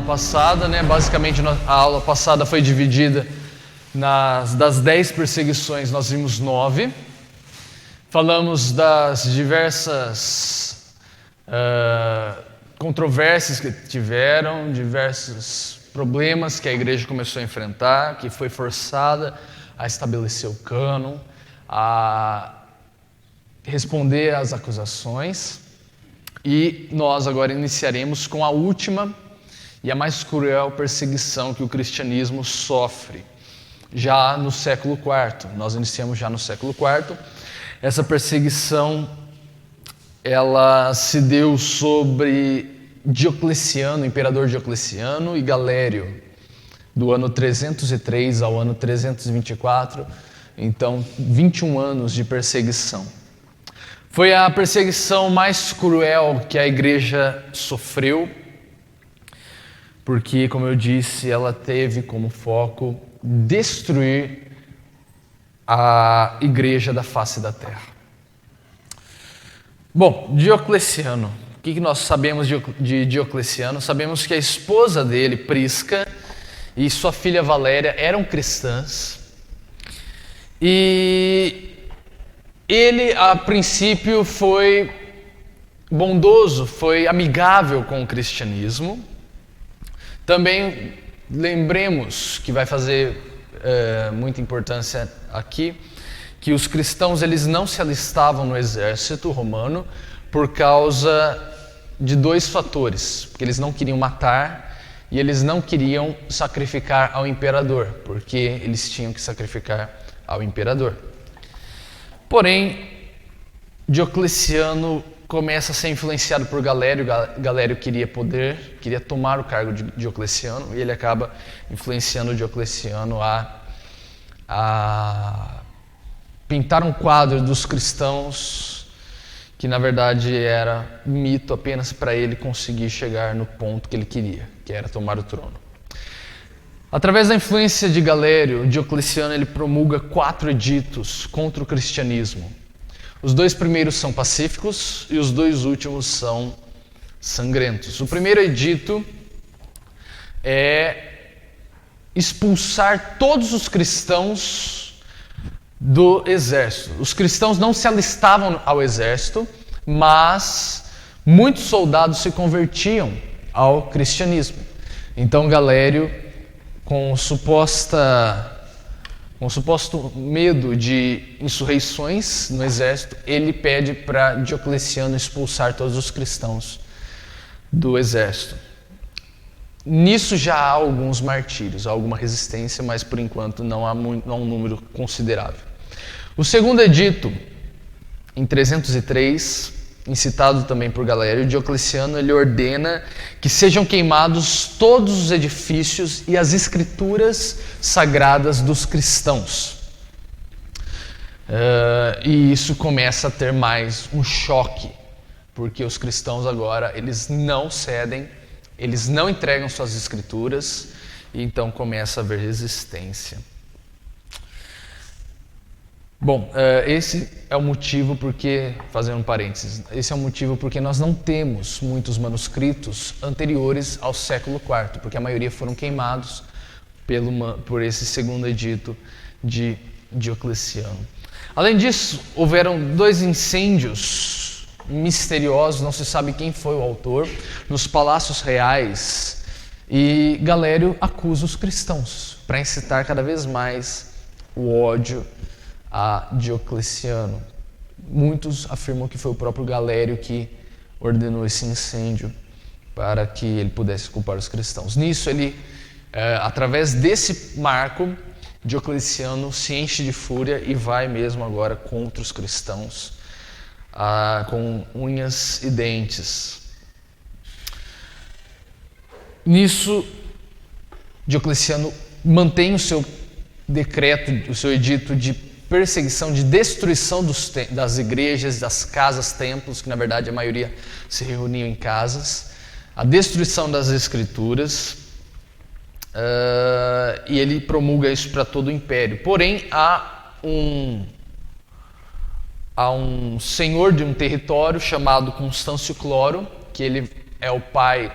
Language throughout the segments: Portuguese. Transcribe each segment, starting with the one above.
passada, né? Basicamente a aula passada foi dividida das 10 perseguições, nós vimos 9. Falamos das diversas controvérsias que tiveram, diversos problemas que a igreja começou a enfrentar, que foi forçada a estabelecer o cânon, a responder às acusações. E nós agora iniciaremos com a última e a mais cruel perseguição que o cristianismo sofre, já no século IV. Nós iniciamos já no século IV. Essa perseguição, ela se deu sobre Diocleciano, imperador Diocleciano e Galério, do ano 303 ao ano 324, então 21 anos de perseguição. Foi a perseguição mais cruel que a igreja sofreu, porque, como eu disse, ela teve como foco destruir a igreja da face da terra. Bom, Diocleciano. O que nós sabemos de Diocleciano? Sabemos que a esposa dele, Prisca, e sua filha Valéria eram cristãs. E ele, a princípio, foi bondoso, foi amigável com o cristianismo. Também lembremos, que vai fazer muita importância aqui, que os cristãos eles não se alistavam no exército romano por causa de 2 fatores, porque eles não queriam matar e eles não queriam sacrificar ao imperador, porque eles tinham que sacrificar ao imperador. Porém, Diocleciano começa a ser influenciado por Galério. Galério queria poder, queria tomar o cargo de Diocleciano, e ele acaba influenciando Diocleciano a pintar um quadro dos cristãos que na verdade era mito apenas para ele conseguir chegar no ponto que ele queria, que era tomar o trono. Através da influência de Galério, Diocleciano ele promulga 4 editos contra o cristianismo. Os 2 primeiros são pacíficos e os 2 últimos são sangrentos. O primeiro edito é expulsar todos os cristãos do exército. Os cristãos não se alistavam ao exército, mas muitos soldados se convertiam ao cristianismo. Então Galério, com o suposto medo de insurreições no exército, ele pede para Diocleciano expulsar todos os cristãos do exército. Nisso já há alguns martírios, há alguma resistência, mas por enquanto não há um número considerável. O segundo edito, em 303, incitado também por Galério, Diocleciano ele ordena que sejam queimados todos os edifícios e as escrituras sagradas dos cristãos. E isso começa a ter mais um choque, porque os cristãos agora eles não cedem, eles não entregam suas escrituras, e então começa a haver resistência. Bom, esse é o motivo porque, fazendo um parênteses, esse é o motivo porque nós não temos muitos manuscritos anteriores ao século IV, porque a maioria foram queimados por esse segundo edito de Diocleciano. Além disso, houveram 2 incêndios misteriosos, não se sabe quem foi o autor, nos palácios reais, e Galério acusa os cristãos para incitar cada vez mais o ódio a Diocleciano. Muitos afirmam que foi o próprio Galério que ordenou esse incêndio para que ele pudesse culpar os cristãos. Nisso, através desse marco, Diocleciano se enche de fúria e vai mesmo agora contra os cristãos, com unhas e dentes. Nisso, Diocleciano mantém o seu decreto, o seu edito de perseguição, de destruição das igrejas, das casas, templos, que na verdade a maioria se reuniam em casas, a destruição das escrituras, e ele promulga isso para todo o império. Porém, há um senhor de um território chamado Constâncio Cloro, que ele é o pai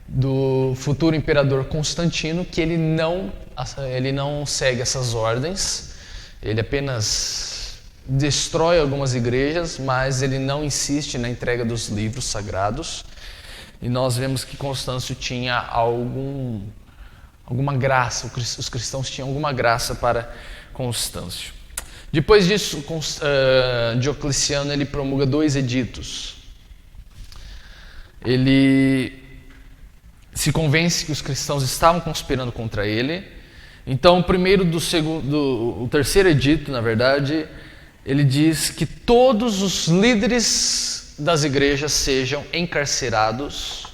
do futuro imperador Constantino, que ele não segue essas ordens, ele apenas destrói algumas igrejas, mas ele não insiste na entrega dos livros sagrados. E nós vemos que Constâncio tinha alguma graça, os cristãos tinham alguma graça para Constâncio. Depois disso, Diocleciano ele promulga 2 editos. Ele se convence que os cristãos estavam conspirando contra ele. Então, o terceiro edito, na verdade, ele diz que todos os líderes das igrejas sejam encarcerados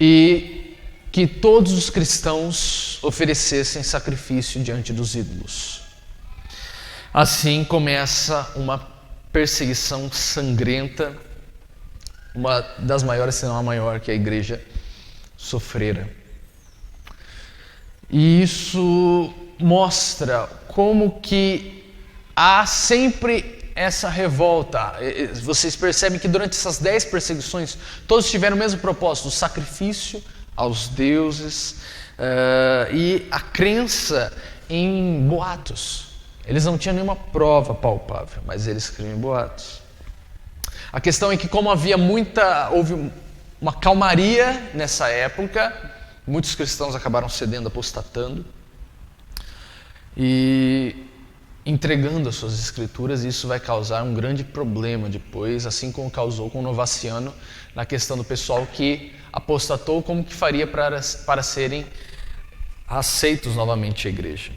e que todos os cristãos oferecessem sacrifício diante dos ídolos. Assim começa uma perseguição sangrenta, uma das maiores, se não a maior, que a igreja sofrera. E isso mostra como que há sempre essa revolta. Vocês percebem que durante essas 10 perseguições, todos tiveram o mesmo propósito, o sacrifício aos deuses e a crença em boatos. Eles não tinham nenhuma prova palpável, mas eles criam em boatos. A questão é que como houve uma calmaria nessa época, muitos cristãos acabaram cedendo, apostatando e entregando as suas escrituras, e isso vai causar um grande problema depois, assim como causou com Novaciano, na questão do pessoal que apostatou, como que faria para serem aceitos novamente à igreja.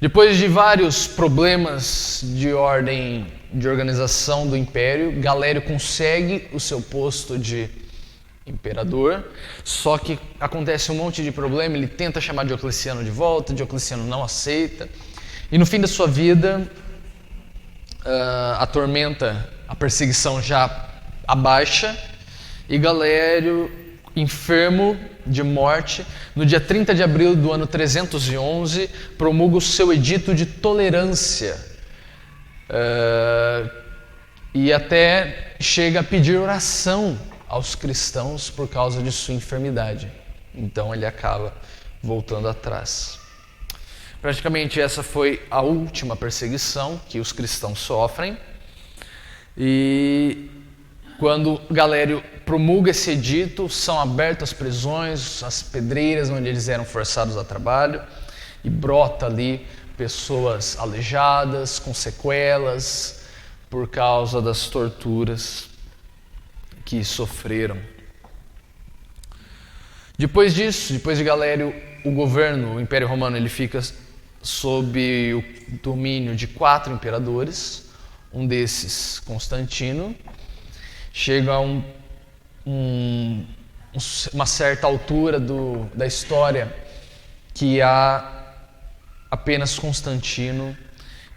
Depois de vários problemas de ordem de organização do império, Galério consegue o seu posto de imperador, só que acontece um monte de problema, ele tenta chamar Diocleciano de volta, Diocleciano não aceita, e no fim da sua vida, a tormenta, a perseguição já abaixa, e Galério, enfermo de morte, no dia 30 de abril do ano 311, promulga o seu edito de tolerância, e até chega a pedir oração aos cristãos por causa de sua enfermidade. Então ele acaba voltando atrás. Praticamente essa foi a última perseguição que os cristãos sofrem. E quando Galério promulga esse edito, são abertas as prisões, as pedreiras onde eles eram forçados a trabalho, e brota ali pessoas aleijadas, com sequelas, por causa das torturas que sofreram. Depois disso, depois de Galério, o Império Romano, ele fica sob o domínio de 4 imperadores, um desses, Constantino. Chega a uma certa altura da história que há apenas Constantino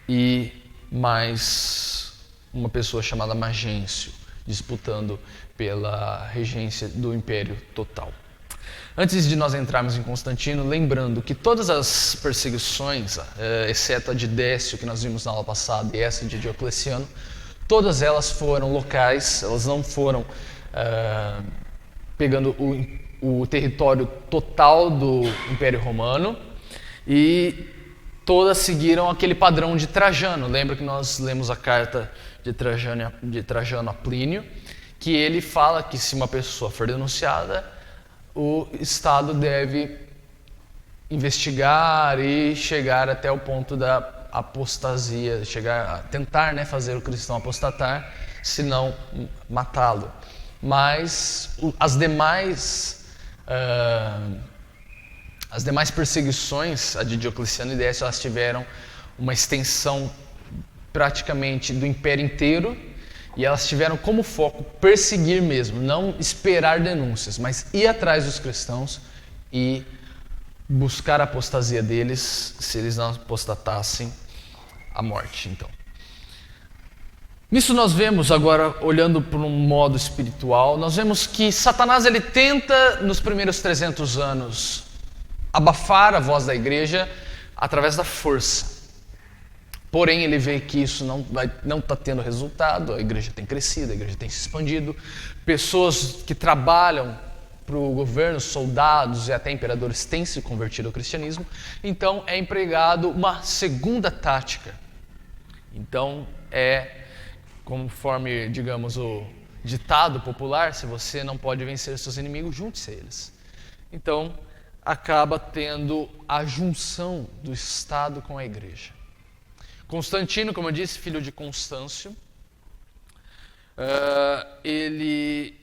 e mais uma pessoa chamada Magêncio disputando pela regência do Império total. Antes de nós entrarmos em Constantino, lembrando que todas as perseguições, exceto a de Décio, que nós vimos na aula passada, e essa de Diocleciano, todas elas foram locais, elas não foram pegando o território total do Império Romano, e todas seguiram aquele padrão de Trajano. Lembra que nós lemos a carta de Trajano a Plínio, que ele fala que se uma pessoa for denunciada, o Estado deve investigar e chegar até o ponto da apostasia, chegar a tentar, fazer o cristão apostatar, se não matá-lo. Mas as demais perseguições, a de Diocleciano e Décio, elas tiveram uma extensão praticamente do império inteiro, e elas tiveram como foco perseguir mesmo, não esperar denúncias, mas ir atrás dos cristãos e buscar a apostasia deles, se eles não apostatassem, a morte. Então, nisso nós vemos agora, olhando por um modo espiritual, nós vemos que Satanás ele tenta nos primeiros 300 anos abafar a voz da igreja através da força. Porém, ele vê que isso não está tendo resultado, a igreja tem crescido, a igreja tem se expandido, pessoas que trabalham o governo, soldados e até imperadores têm se convertido ao cristianismo, então é empregado uma segunda tática. Então conforme, digamos, o ditado popular, se você não pode vencer seus inimigos, junte-se a eles. Então, acaba tendo a junção do Estado com a Igreja. Constantino, como eu disse, filho de Constâncio, ele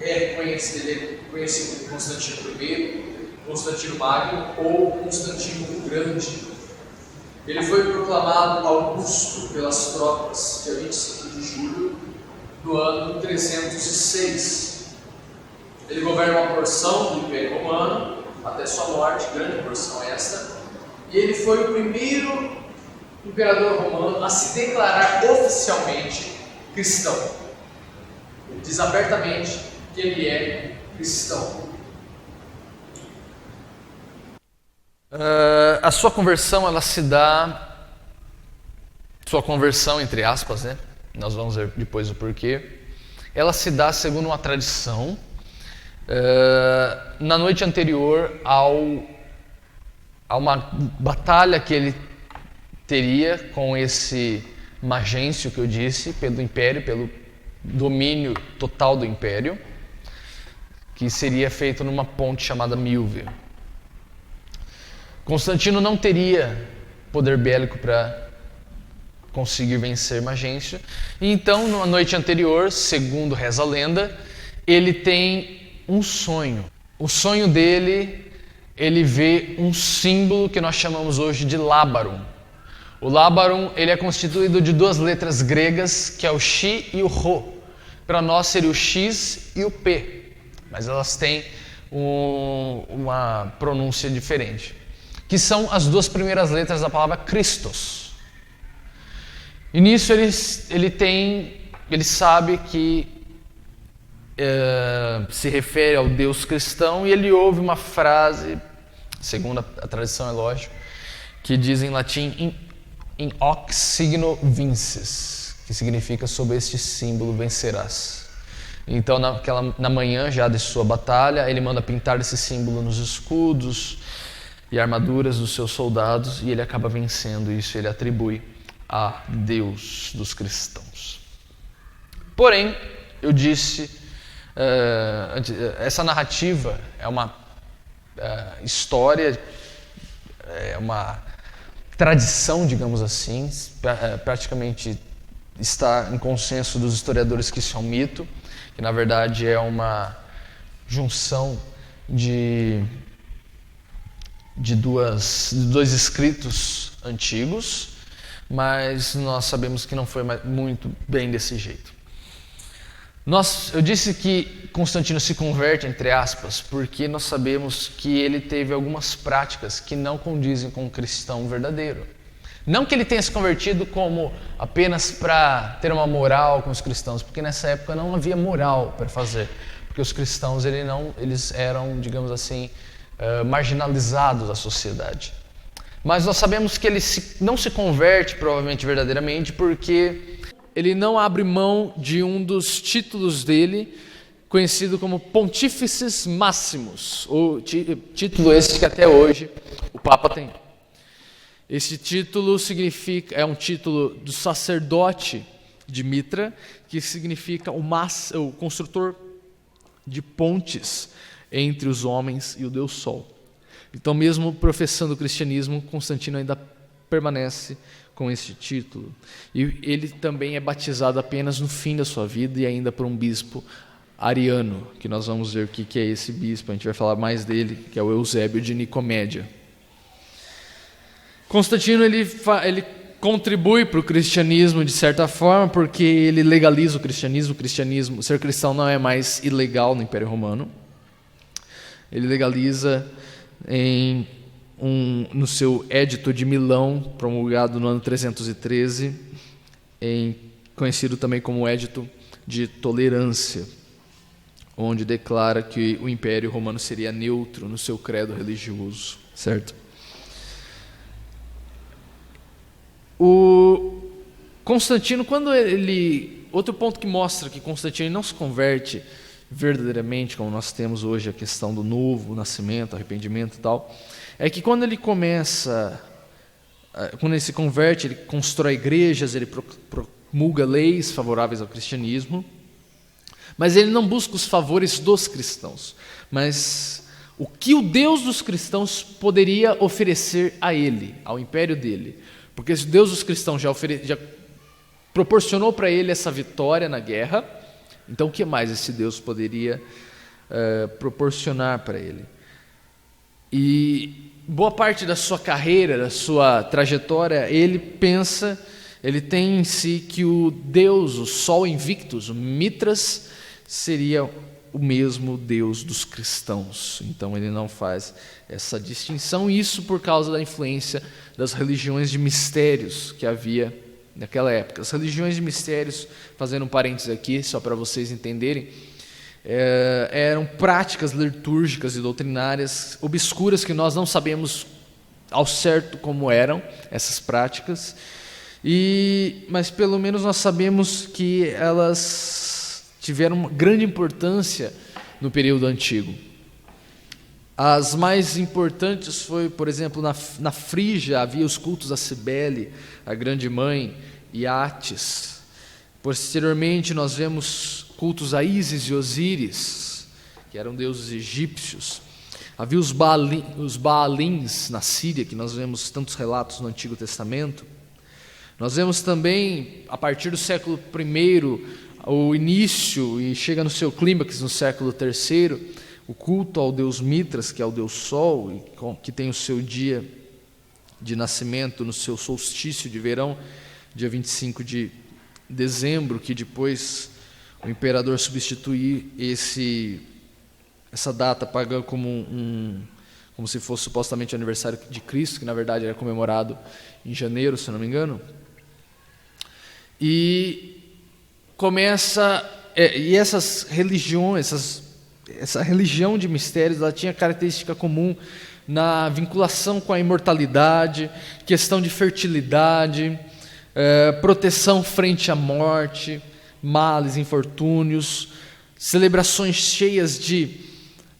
é conhecido como Constantino I, Constantino Magno ou Constantino o Grande. Ele foi proclamado Augusto pelas tropas dia 25 de julho do ano 306. Ele governa uma porção do Império Romano até sua morte, grande porção esta, e ele foi o primeiro imperador romano a se declarar oficialmente cristão. Ele diz abertamente que ele é cristão. A sua conversão, ela se dá, sua conversão entre aspas, né? Nós vamos ver depois o porquê. Ela se dá segundo uma tradição, na noite anterior a uma batalha que ele teria com esse Magêncio que eu disse, pelo Império, pelo domínio total do Império, que seria feito numa ponte chamada Milvio. Constantino não teria poder bélico para conseguir vencer Magêncio, e então, na noite anterior, segundo reza a lenda, ele tem um sonho. O sonho dele, ele vê um símbolo que nós chamamos hoje de Lábarum. O Lábarum, ele é constituído de duas letras gregas, que é o Xi e o Rho. Para nós seria o X e o P, mas elas têm uma pronúncia diferente, que são as duas primeiras letras da palavra Christos. E nisso ele sabe que se refere ao Deus cristão, e ele ouve uma frase, segundo a tradição é lógico, que diz em latim in hoc signo vinces, que significa sob este símbolo vencerás. Então na manhã já de sua batalha, ele manda pintar esse símbolo nos escudos e armaduras dos seus soldados, e ele acaba vencendo. Isso ele atribui a Deus dos cristãos. Porém, eu disse, essa narrativa é uma história, é uma tradição, digamos assim, praticamente está em consenso dos historiadores que isso é um mito, que na verdade é uma junção de dois escritos antigos, mas nós sabemos que não foi muito bem desse jeito. Eu disse que Constantino se converte, entre aspas, porque nós sabemos que ele teve algumas práticas que não condizem com um cristão verdadeiro. Não que ele tenha se convertido como apenas para ter uma moral com os cristãos, porque nessa época não havia moral para fazer, porque os cristãos eles eram, digamos assim, marginalizados da sociedade. Mas nós sabemos que ele não se converte, provavelmente verdadeiramente, porque ele não abre mão de um dos títulos dele, conhecido como Pontífices Máximos, ou título esse que até hoje o Papa tem. Esse título é um título do sacerdote de Mitra, que significa o construtor de pontes entre os homens e o Deus Sol. Então, mesmo professando o cristianismo, Constantino ainda permanece com esse título. E ele também é batizado apenas no fim da sua vida, e ainda por um bispo ariano, que nós vamos ver o que é esse bispo, a gente vai falar mais dele, que é o Eusébio de Nicomédia. Constantino ele contribui para o cristianismo de certa forma, porque ele legaliza o cristianismo, ser cristão não é mais ilegal no Império Romano. Ele legaliza no seu Édito de Milão, promulgado no ano 313, conhecido também como Édito de Tolerância, onde declara que o Império Romano seria neutro no seu credo religioso, certo? O Constantino, outro ponto que mostra que Constantino não se converte verdadeiramente, como nós temos hoje a questão do novo nascimento, arrependimento e tal, é que quando ele se converte, ele constrói igrejas, ele promulga leis favoráveis ao cristianismo, mas ele não busca os favores dos cristãos, mas o que o Deus dos cristãos poderia oferecer a ele, ao império dele. Porque se o Deus dos cristãos já proporcionou para ele essa vitória na guerra, então o que mais esse Deus poderia proporcionar para ele? E boa parte da sua carreira, da sua trajetória, ele tem em si que o Deus, o Sol Invictus, o Mitras, seria o mesmo Deus dos cristãos. Então ele não faz essa distinção, isso por causa da influência das religiões de mistérios que havia naquela época. As religiões de mistérios, fazendo um parênteses aqui, só para vocês entenderem, eram práticas litúrgicas e doutrinárias obscuras que nós não sabemos ao certo como eram essas práticas, mas pelo menos nós sabemos que elas tiveram uma grande importância no período antigo. As mais importantes foi, por exemplo, na Frígia havia os cultos a Cibele, a grande mãe, e Átis. Posteriormente nós vemos cultos a Ísis e Osíris, que eram deuses egípcios. Havia os Baalins na Síria, que nós vemos tantos relatos no Antigo Testamento. Nós vemos também, a partir do século I, o início, e chega no seu clímax no século III, o culto ao deus Mitras, que é o deus Sol, que tem o seu dia de nascimento no seu solstício de verão, dia 25 de dezembro, que depois o imperador substituiu essa data pagã como se fosse supostamente o aniversário de Cristo, que na verdade era comemorado em janeiro, se não me engano. E essas religiões, essa religião de mistérios, ela tinha característica comum na vinculação com a imortalidade, questão de fertilidade, proteção frente à morte, males, infortúnios, celebrações cheias de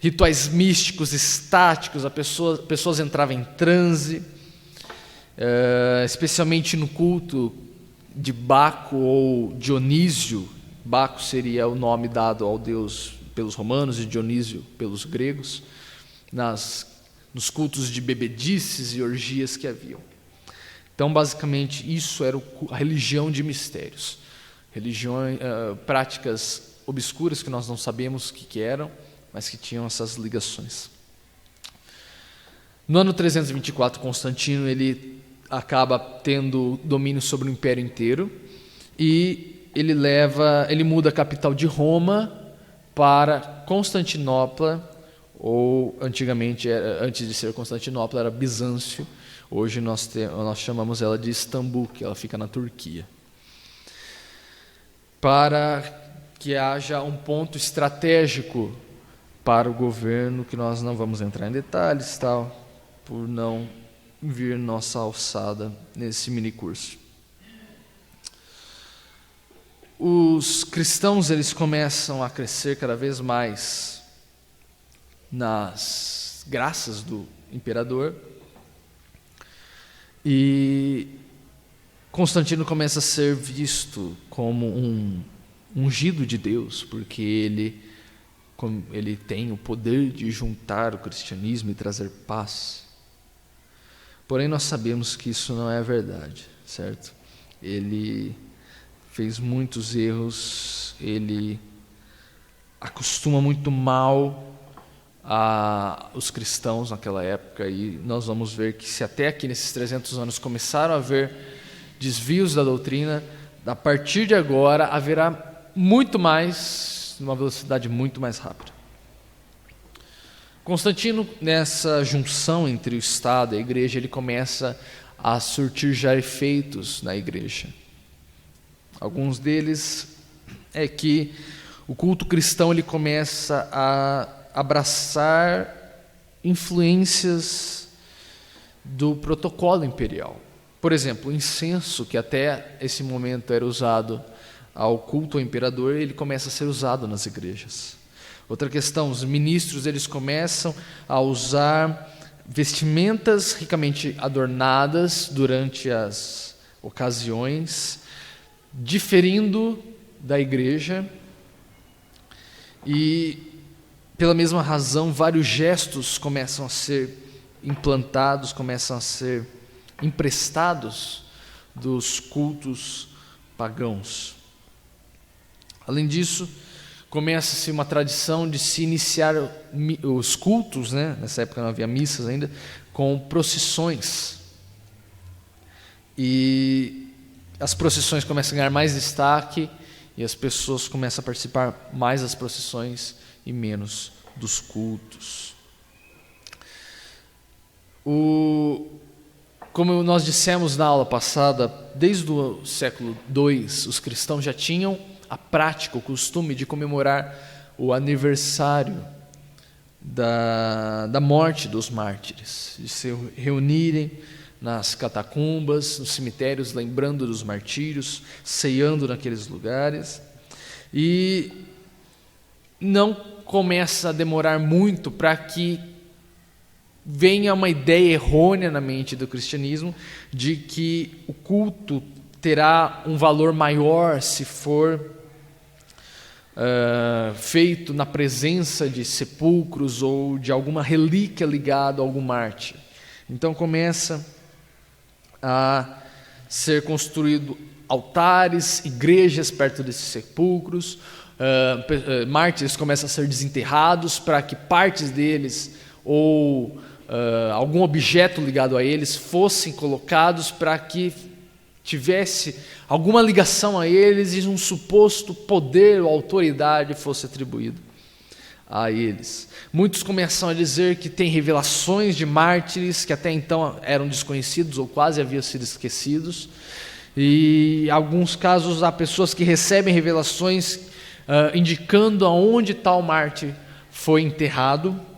rituais místicos, estáticos, pessoas entravam em transe, especialmente no culto de Baco ou Dionísio. Baco seria o nome dado ao deus pelos romanos e Dionísio pelos gregos, nos cultos de bebedices e orgias que haviam. Então, basicamente, isso era a religião de mistérios. Práticas obscuras que nós não sabemos o que eram, mas que tinham essas ligações. No ano 324, Constantino ele acaba tendo domínio sobre o império inteiro e ele muda a capital de Roma para Constantinopla, ou antigamente, antes de ser Constantinopla, era Bizâncio. Hoje nós chamamos ela de Istambul, que ela fica na Turquia. Para que haja um ponto estratégico para o governo, que nós não vamos entrar em detalhes, tal, por não vir nossa alçada nesse minicurso. Os cristãos eles começam a crescer cada vez mais nas graças do imperador, e Constantino começa a ser visto como um ungido de Deus, porque ele tem o poder de juntar o cristianismo e trazer paz. Porém, nós sabemos que isso não é verdade, certo? Ele fez muitos erros, ele acostuma muito mal os cristãos naquela época, e nós vamos ver que se até aqui nesses 300 anos começaram a haver desvios da doutrina, a partir de agora haverá muito mais, numa velocidade muito mais rápida. Constantino, nessa junção entre o Estado e a Igreja, ele começa a surtir já efeitos na Igreja. Alguns deles é que o culto cristão ele começa a abraçar influências do protocolo imperial. Por exemplo, o incenso, que até esse momento era usado ao culto ao imperador, ele começa a ser usado nas igrejas. Outra questão, os ministros eles começam a usar vestimentas ricamente adornadas durante as ocasiões, diferindo da igreja, e pela mesma razão vários gestos começam a ser implantados, começam a ser emprestados dos cultos pagãos. Além disso, começa-se uma tradição de se iniciar os cultos, né? Nessa época não havia missas ainda, com procissões. E as procissões começam a ganhar mais destaque e as pessoas começam a participar mais das procissões e menos dos cultos. Como nós dissemos na aula passada, desde o século II, os cristãos já tinham a prática, o costume de comemorar o aniversário da morte dos mártires, de se reunirem nas catacumbas, nos cemitérios, lembrando dos martírios, ceando naqueles lugares. E não começa a demorar muito para que venha uma ideia errônea na mente do cristianismo de que o culto terá um valor maior se for feito na presença de sepulcros ou de alguma relíquia ligada a algum mártir. Então começa a ser construído altares, igrejas perto desses sepulcros, mártires começam a ser desenterrados para que partes deles ou algum objeto ligado a eles fossem colocados para que tivesse alguma ligação a eles e um suposto poder ou autoridade fosse atribuído a eles. Muitos começam a dizer que tem revelações de mártires que até então eram desconhecidos ou quase haviam sido esquecidos, e em alguns casos há pessoas que recebem revelações indicando aonde tal mártir foi enterrado.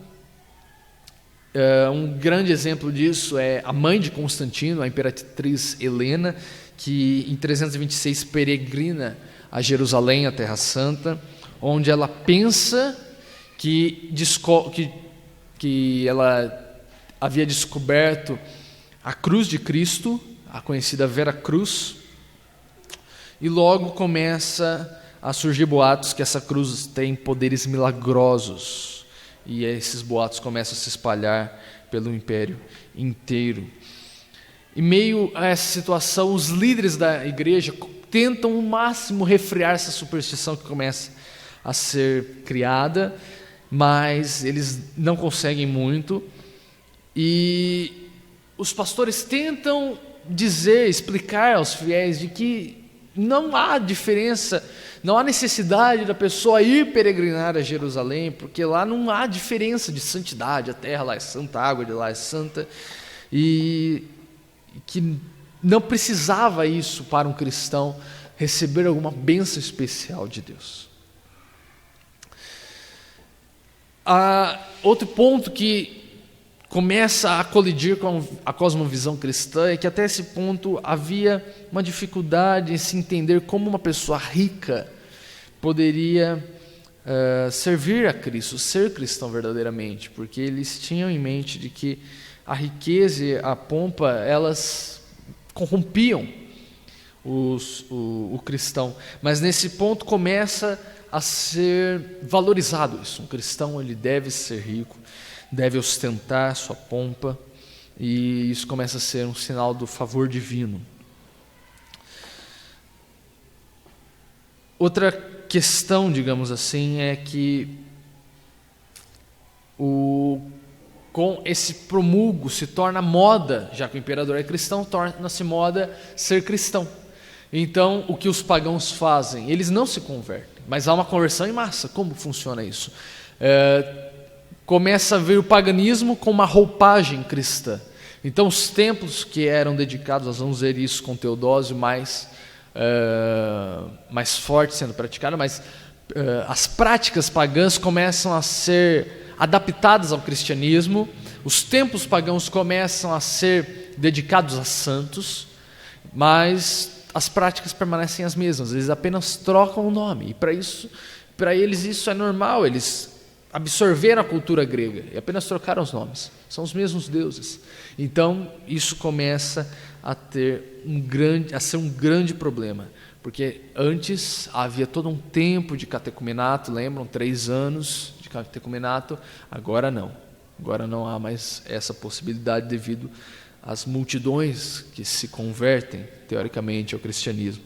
Um grande exemplo disso é a mãe de Constantino, a imperatriz Helena, que em 326 peregrina a Jerusalém, a Terra Santa, onde ela pensa que ela havia descoberto a cruz de Cristo, a conhecida Vera Cruz, e logo começa a surgir boatos que essa cruz tem poderes milagrosos. E esses boatos começam a se espalhar pelo império inteiro. Em meio a essa situação, os líderes da igreja tentam ao máximo refrear essa superstição que começa a ser criada, mas eles não conseguem muito. E os pastores tentam explicar aos fiéis de que não há diferença, não há necessidade da pessoa ir peregrinar a Jerusalém, porque lá não há diferença de santidade, a terra lá é santa, a água de lá é santa, e que não precisava isso para um cristão receber alguma bênção especial de Deus. Outro ponto que começa a colidir com a cosmovisão cristã é que até esse ponto havia uma dificuldade em se entender como uma pessoa rica poderia servir a Cristo, ser cristão verdadeiramente, porque eles tinham em mente de que a riqueza e a pompa, elas corrompiam o cristão. Mas nesse ponto começa a ser valorizado isso. Um cristão, ele deve ser rico, deve ostentar sua pompa, e isso começa a ser um sinal do favor divino. Outra questão, digamos assim, é que com esse promulgo se torna moda, já que o imperador é cristão, torna-se moda ser cristão. Então, o que os pagãos fazem? Eles não se convertem, mas há uma conversão em massa. Como funciona isso? Começa a ver o paganismo com uma roupagem cristã. Então, os templos que eram dedicados, nós vamos ver isso com Teodósio mais forte sendo praticado, mas as práticas pagãs começam a ser adaptadas ao cristianismo, os templos pagãos começam a ser dedicados a santos, mas as práticas permanecem as mesmas, eles apenas trocam o nome, e para eles isso é normal, eles absorveram a cultura grega e apenas trocaram os nomes. São os mesmos deuses. Então, isso começa a ser um grande problema, porque antes havia todo um tempo de catecumenato, lembram? 3 anos de catecumenato, agora não. Agora não há mais essa possibilidade devido às multidões que se convertem, teoricamente, ao cristianismo.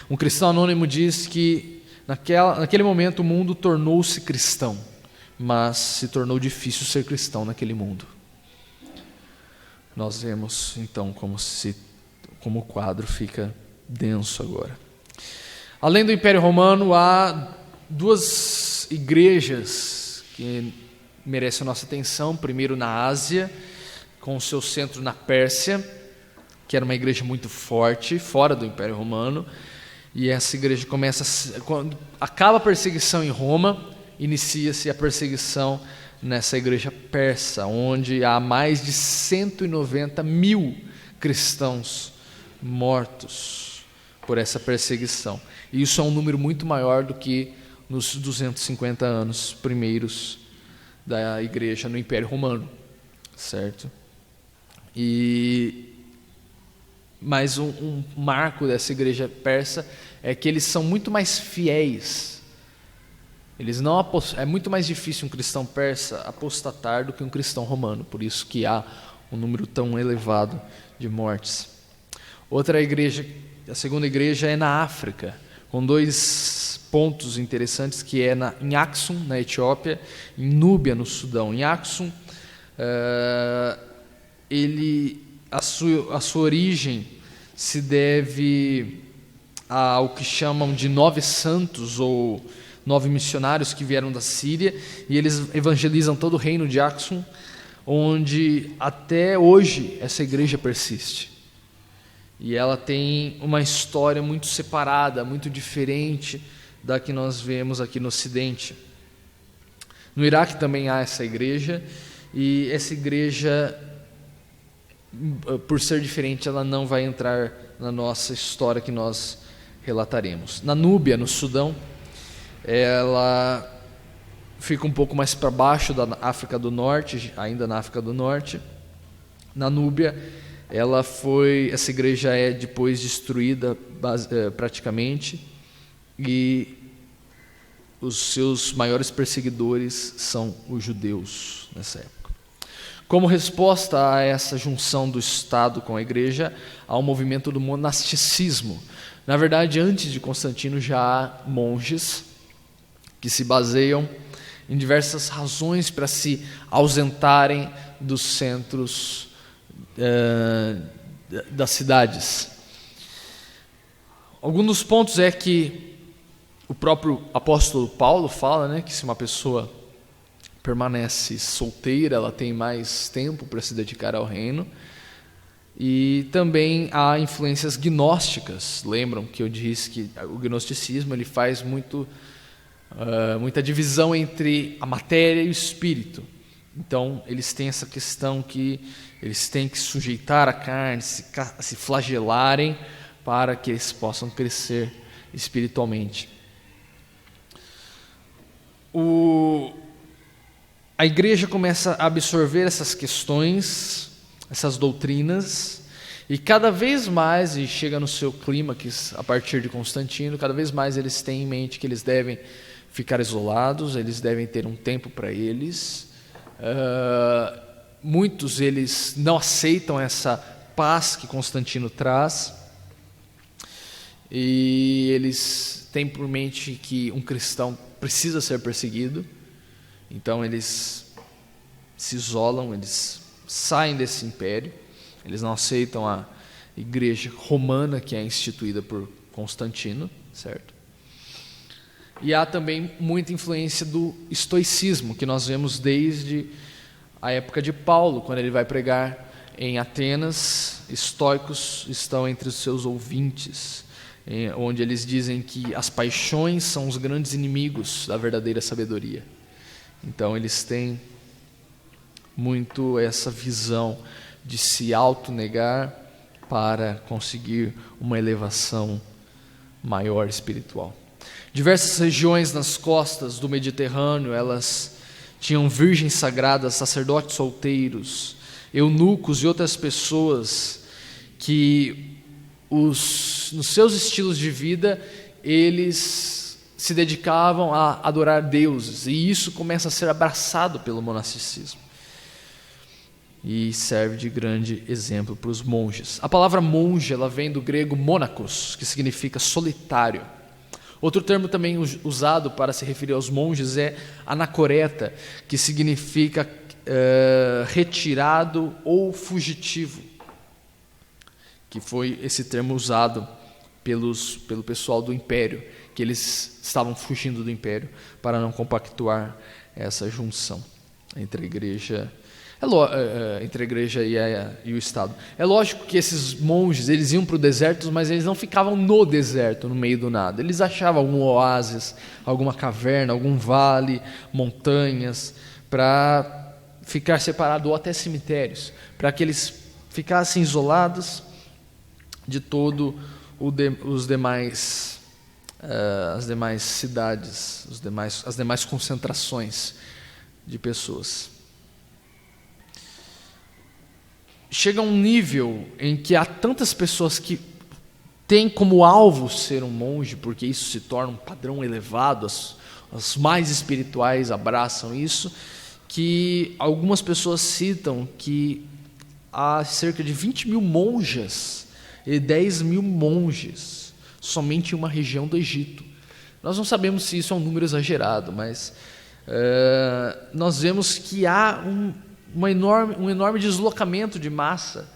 Um cristão anônimo diz que naquele momento o mundo tornou-se cristão, mas se tornou difícil ser cristão naquele mundo. Nós vemos então como o quadro fica denso agora. Além do Império Romano, há 2 igrejas que merecem a nossa atenção. Primeiro na Ásia, com o seu centro na Pérsia, que era uma igreja muito forte, fora do Império Romano. E essa igreja quando acaba a perseguição em Roma, inicia-se a perseguição nessa igreja persa, onde há mais de 190 mil cristãos mortos por essa perseguição. E isso é um número muito maior do que nos 250 anos primeiros da igreja no Império Romano, certo? Mas um marco dessa igreja persa é que eles são muito mais fiéis. É muito mais difícil um cristão persa apostatar do que um cristão romano, por isso que há um número tão elevado de mortes. Outra igreja, a segunda igreja, é na África, com 2 pontos interessantes, que é em Aksum, na Etiópia, em Núbia, no Sudão. Em Aksum, a sua origem se deve ao que chamam de 9 santos ou 9 missionários que vieram da Síria, e eles evangelizam todo o reino de Aksum, onde até hoje essa igreja persiste. E ela tem uma história muito separada, muito diferente da que nós vemos aqui no Ocidente. No Iraque também há essa igreja, e essa igreja, por ser diferente, ela não vai entrar na nossa história que nós relataremos. Na Núbia, no Sudão, ela fica um pouco mais para baixo da África do Norte, ainda na África do Norte. Na Núbia, essa igreja é depois destruída praticamente, e os seus maiores perseguidores são os judeus nessa época. Como resposta a essa junção do Estado com a igreja, há um movimento do monasticismo. Na verdade, antes de Constantino já há monges que se baseiam em diversas razões para se ausentarem dos centros das cidades. Alguns dos pontos é que o próprio apóstolo Paulo fala, que se uma pessoa permanece solteira, ela tem mais tempo para se dedicar ao reino. E também há influências gnósticas. Lembram que eu disse que o gnosticismo ele faz muita divisão entre a matéria e o espírito. Então, eles têm essa questão que eles têm que sujeitar a carne, se flagelarem para que eles possam crescer espiritualmente. A igreja começa a absorver essas questões, essas doutrinas, e cada vez mais, e chega no seu clímax a partir de Constantino, cada vez mais eles têm em mente que eles devem ficar isolados, eles devem ter um tempo para eles. Muitos eles não aceitam essa paz que Constantino traz, e eles têm por mente que um cristão precisa ser perseguido. Então eles se isolam, eles saem desse império, eles não aceitam a igreja romana que é instituída por Constantino, certo? E há também muita influência do estoicismo, que nós vemos desde a época de Paulo, quando ele vai pregar em Atenas. Estoicos estão entre os seus ouvintes, onde eles dizem que as paixões são os grandes inimigos da verdadeira sabedoria. Então eles têm muito essa visão de se autonegar para conseguir uma elevação maior espiritual. Diversas regiões nas costas do Mediterrâneo, elas tinham virgens sagradas, sacerdotes solteiros, eunucos e outras pessoas que nos seus estilos de vida eles se dedicavam a adorar deuses, e isso começa a ser abraçado pelo monasticismo e serve de grande exemplo para os monges. A palavra monge, ela vem do grego monacos, que significa solitário. Outro termo também usado para se referir aos monges é anacoreta, que significa retirado ou fugitivo, que foi esse termo usado pelo pessoal do império, que eles estavam fugindo do império para não compactuar essa junção entre a igreja e o Estado. É lógico que esses monges, eles iam para o deserto, mas eles não ficavam no deserto, no meio do nada. Eles achavam algum oásis, alguma caverna, algum vale, montanhas, para ficar separado, ou até cemitérios, para que eles ficassem isolados de todo as demais cidades, as demais concentrações de pessoas. Chega a um nível em que há tantas pessoas que têm como alvo ser um monge, porque isso se torna um padrão elevado, as mais espirituais abraçam isso, que algumas pessoas citam que há cerca de 20 mil monjas e 10 mil monges somente em uma região do Egito. Nós não sabemos se isso é um número exagerado, mas nós vemos que há um enorme deslocamento de massa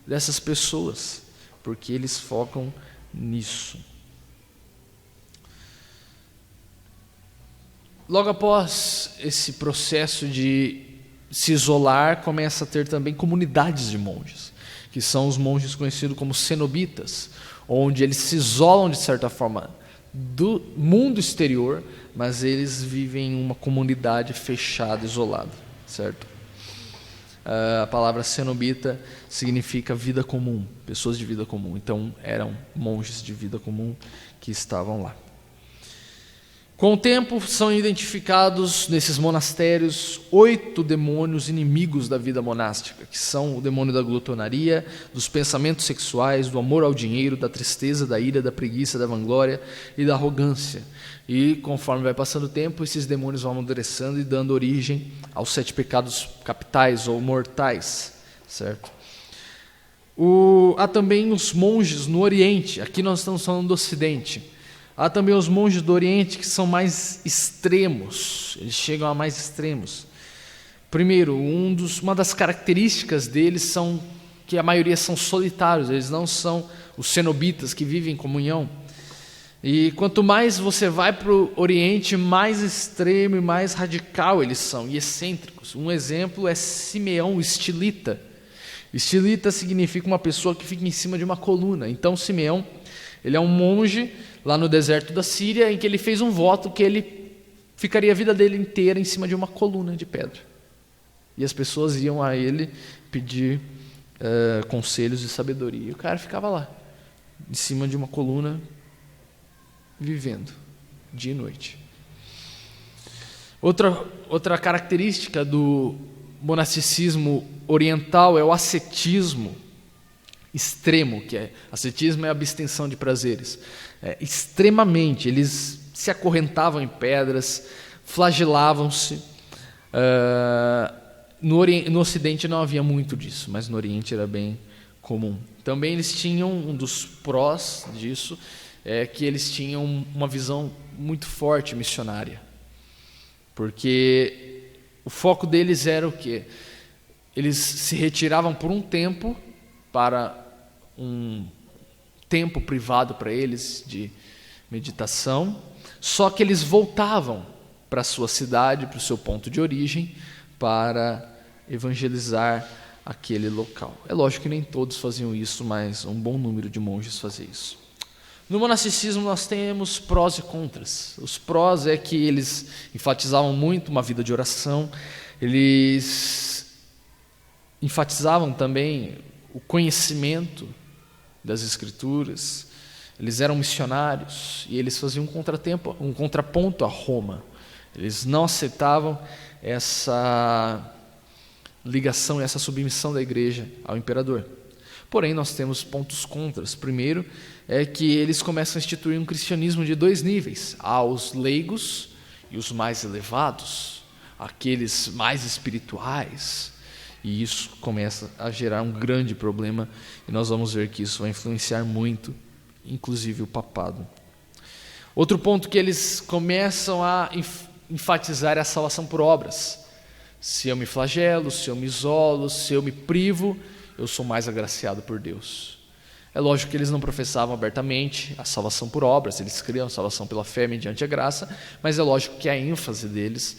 dessas pessoas, porque eles focam nisso. Logo após esse processo de se isolar, começa a ter também comunidades de monges, que são os monges conhecidos como cenobitas, onde eles se isolam de certa forma do mundo exterior, mas eles vivem em uma comunidade fechada, isolada, certo? A palavra cenobita significa vida comum, pessoas de vida comum. Então eram monges de vida comum que estavam lá. Com o tempo são identificados nesses monastérios 8 demônios inimigos da vida monástica, que são o demônio da glutonaria, dos pensamentos sexuais, do amor ao dinheiro, da tristeza, da ira, da preguiça, da vanglória e da arrogância. E conforme vai passando o tempo, esses demônios vão amadurecendo e dando origem aos 7 pecados capitais ou mortais, certo? Há também os monges no Oriente, aqui nós estamos falando do Ocidente. Há também os monges do Oriente que são mais extremos, eles chegam a mais extremos. Primeiro, uma das características deles são que a maioria são solitários, eles não são os cenobitas que vivem em comunhão. E quanto mais você vai para o Oriente, mais extremo e mais radical eles são, e excêntricos. Um exemplo é Simeão, o estilita. Estilita significa uma pessoa que fica em cima de uma coluna. Então Simeão, ele é um monge lá no deserto da Síria, em que ele fez um voto que ele ficaria a vida dele inteira em cima de uma coluna de pedra. E as pessoas iam a ele pedir conselhos de sabedoria. E o cara ficava lá, em cima de uma coluna, vivendo, dia e noite. Outra característica do monasticismo oriental é o ascetismo extremo, ascetismo é a abstenção de prazeres. Extremamente, eles se acorrentavam em pedras, flagelavam-se. No Ocidente não havia muito disso, mas no Oriente era bem comum. Também eles tinham, um dos prós disso, que eles tinham uma visão muito forte missionária. Porque o foco deles era o quê? Eles se retiravam por um tempo para um tempo privado para eles de meditação, só que eles voltavam para a sua cidade, para o seu ponto de origem, para evangelizar aquele local. É lógico que nem todos faziam isso, mas um bom número de monges fazia isso. No monasticismo nós temos prós e contras. Os prós é que eles enfatizavam muito uma vida de oração, eles enfatizavam também o conhecimento das Escrituras, eles eram missionários e eles faziam um contraponto a Roma. Eles não aceitavam essa ligação, essa submissão da igreja ao imperador. Porém, nós temos pontos contras. Primeiro é que eles começam a instituir um cristianismo de 2 níveis. Há os leigos e os mais elevados, aqueles mais espirituais. E isso começa a gerar um grande problema, e nós vamos ver que isso vai influenciar muito, inclusive o papado. Outro ponto que eles começam a enfatizar é a salvação por obras. Se eu me flagelo, se eu me isolo, se eu me privo, eu sou mais agraciado por Deus. É lógico que eles não professavam abertamente a salvação por obras, eles criam a salvação pela fé mediante a graça, mas é lógico que a ênfase deles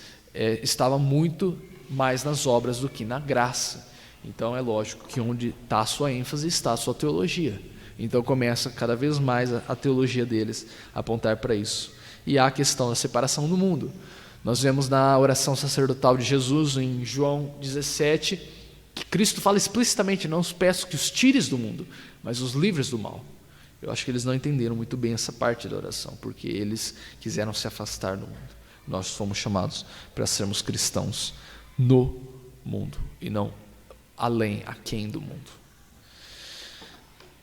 estava muito mais nas obras do que na graça. Então é lógico que onde está a sua ênfase está a sua teologia. Então começa cada vez mais a teologia deles a apontar para isso. E há a questão da separação do mundo. Nós vemos na oração sacerdotal de Jesus, em João 17, que Cristo fala explicitamente: não os peço que os tires do mundo, mas os livres do mal. Eu acho que eles não entenderam muito bem essa parte da oração, porque eles quiseram se afastar do mundo. Nós fomos chamados para sermos cristãos no mundo, e não além, aquém do mundo.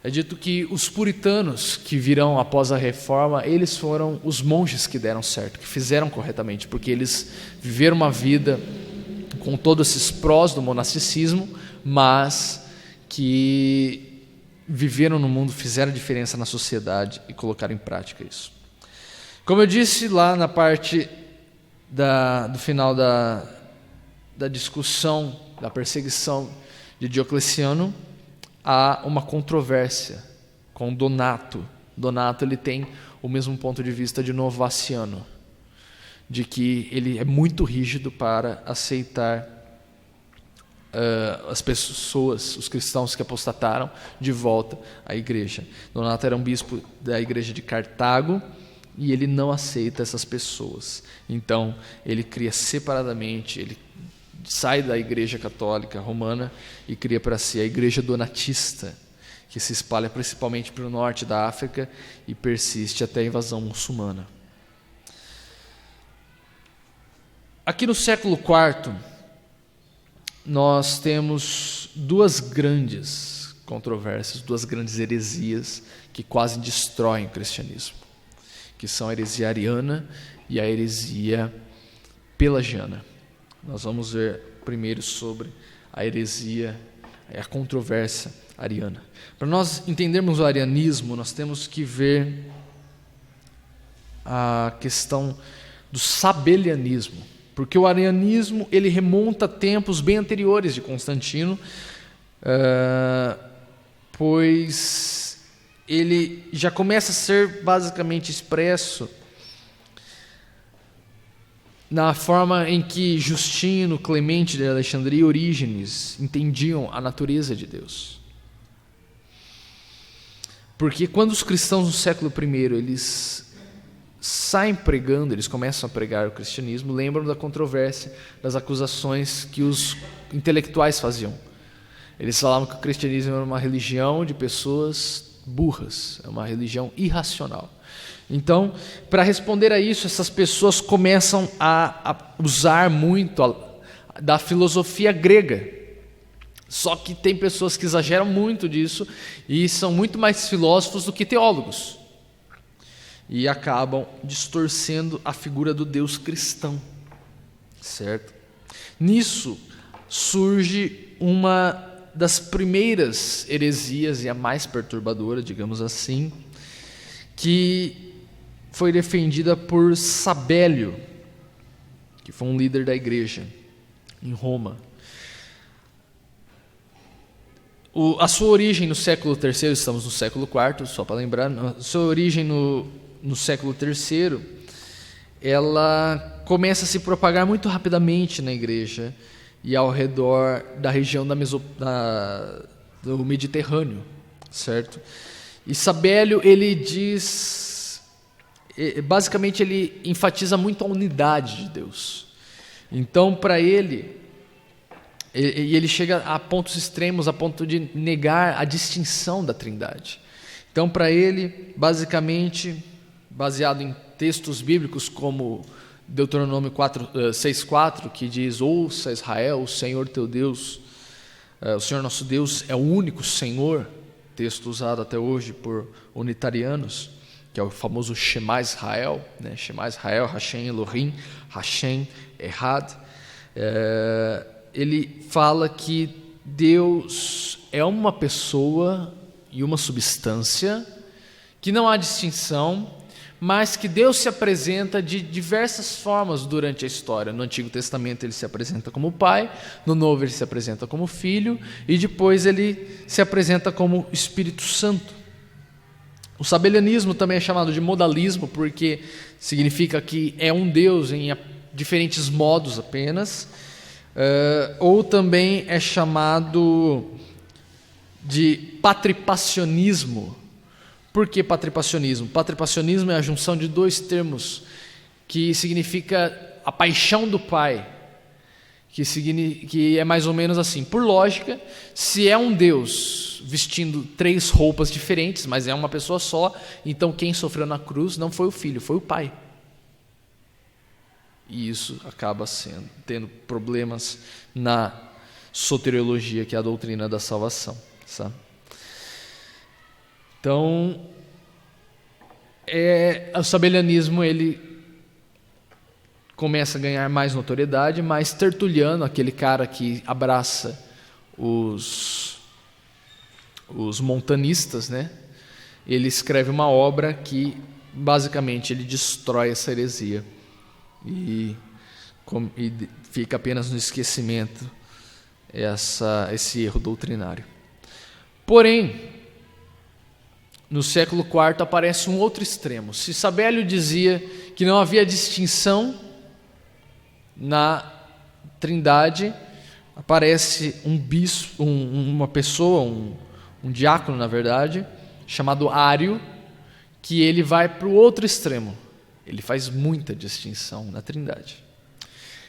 É dito que os puritanos que virão após a reforma, eles foram os monges que deram certo, que fizeram corretamente, porque eles viveram uma vida com todos esses prós do monasticismo, mas que viveram no mundo, fizeram diferença na sociedade e colocaram em prática isso. Como eu disse lá na parte do final da discussão, da perseguição de Diocleciano, há uma controvérsia com Donato. Donato ele tem o mesmo ponto de vista de Novaciano, de que ele é muito rígido para aceitar as pessoas, os cristãos que apostataram, de volta à igreja. Donato era um bispo da igreja de Cartago e ele não aceita essas pessoas. Então ele cria separadamente, ele sai da igreja católica romana e cria para si a igreja donatista, que se espalha principalmente para o norte da África e persiste até a invasão muçulmana. Aqui no século IV, nós temos 2 grandes controvérsias, 2 grandes heresias que quase destroem o cristianismo, que são a heresia ariana e a heresia pelagiana. Nós vamos ver primeiro sobre a heresia, a controvérsia ariana. Para nós entendermos o arianismo, nós temos que ver a questão do sabelianismo, porque o arianismo ele remonta a tempos bem anteriores de Constantino, pois ele já começa a ser basicamente expresso na forma em que Justino, Clemente de Alexandria e Orígenes entendiam a natureza de Deus. Porque quando os cristãos do século I eles saem pregando, eles começam a pregar o cristianismo, lembram da controvérsia, das acusações que os intelectuais faziam. Eles falavam que o cristianismo era uma religião de pessoas burras, é uma religião irracional. Então, para responder a isso, essas pessoas começam a usar muito da filosofia grega. Só que tem pessoas que exageram muito disso e são muito mais filósofos do que teólogos. E acabam distorcendo a figura do Deus cristão. Certo? Nisso surge uma das primeiras heresias e a mais perturbadora, digamos assim, que foi defendida por Sabélio, que foi um líder da igreja em Roma. A sua origem no século III, estamos no século IV, só para lembrar, a sua origem no século III, ela começa a se propagar muito rapidamente na igreja e ao redor da região do Mediterrâneo, certo? E Sabélio, ele diz, basicamente ele enfatiza muito a unidade de Deus. Então, para ele, e ele chega a pontos extremos, a ponto de negar a distinção da Trindade. Então, para ele, basicamente, baseado em textos bíblicos como Deuteronômio 6,4, que diz: ouça Israel, o Senhor teu Deus, o Senhor nosso Deus é o único Senhor, texto usado até hoje por unitarianos, que é o famoso Shema Israel, né? Shema Israel, Hashem Elohim, Hashem Echad. Ele fala que Deus é uma pessoa e uma substância, que não há distinção, mas que Deus se apresenta de diversas formas durante a história. No Antigo Testamento ele se apresenta como Pai, no Novo ele se apresenta como Filho, e depois ele se apresenta como Espírito Santo. O sabelianismo também é chamado de modalismo, porque significa que é um Deus em diferentes modos apenas, ou também é chamado de patripacionismo. Por que patripacionismo? Patripacionismo é a junção de dois termos que significa a paixão do Pai, que é mais ou menos assim. Por lógica, se é um Deus vestindo 3 roupas diferentes, mas é uma pessoa só, então quem sofreu na cruz não foi o Filho, foi o Pai. E isso acaba tendo problemas na soteriologia, que é a doutrina da salvação, sabe? Então, o sabelianismo ele começa a ganhar mais notoriedade, mas Tertuliano, aquele cara que abraça os montanistas, né? Ele escreve uma obra que basicamente ele destrói essa heresia e fica apenas no esquecimento esse erro doutrinário. Porém, no século IV aparece um outro extremo. Se Sabélio dizia que não havia distinção na Trindade, aparece um bispo, uma pessoa, um diácono na verdade, chamado Ário, que ele vai para o outro extremo. Ele faz muita distinção na Trindade.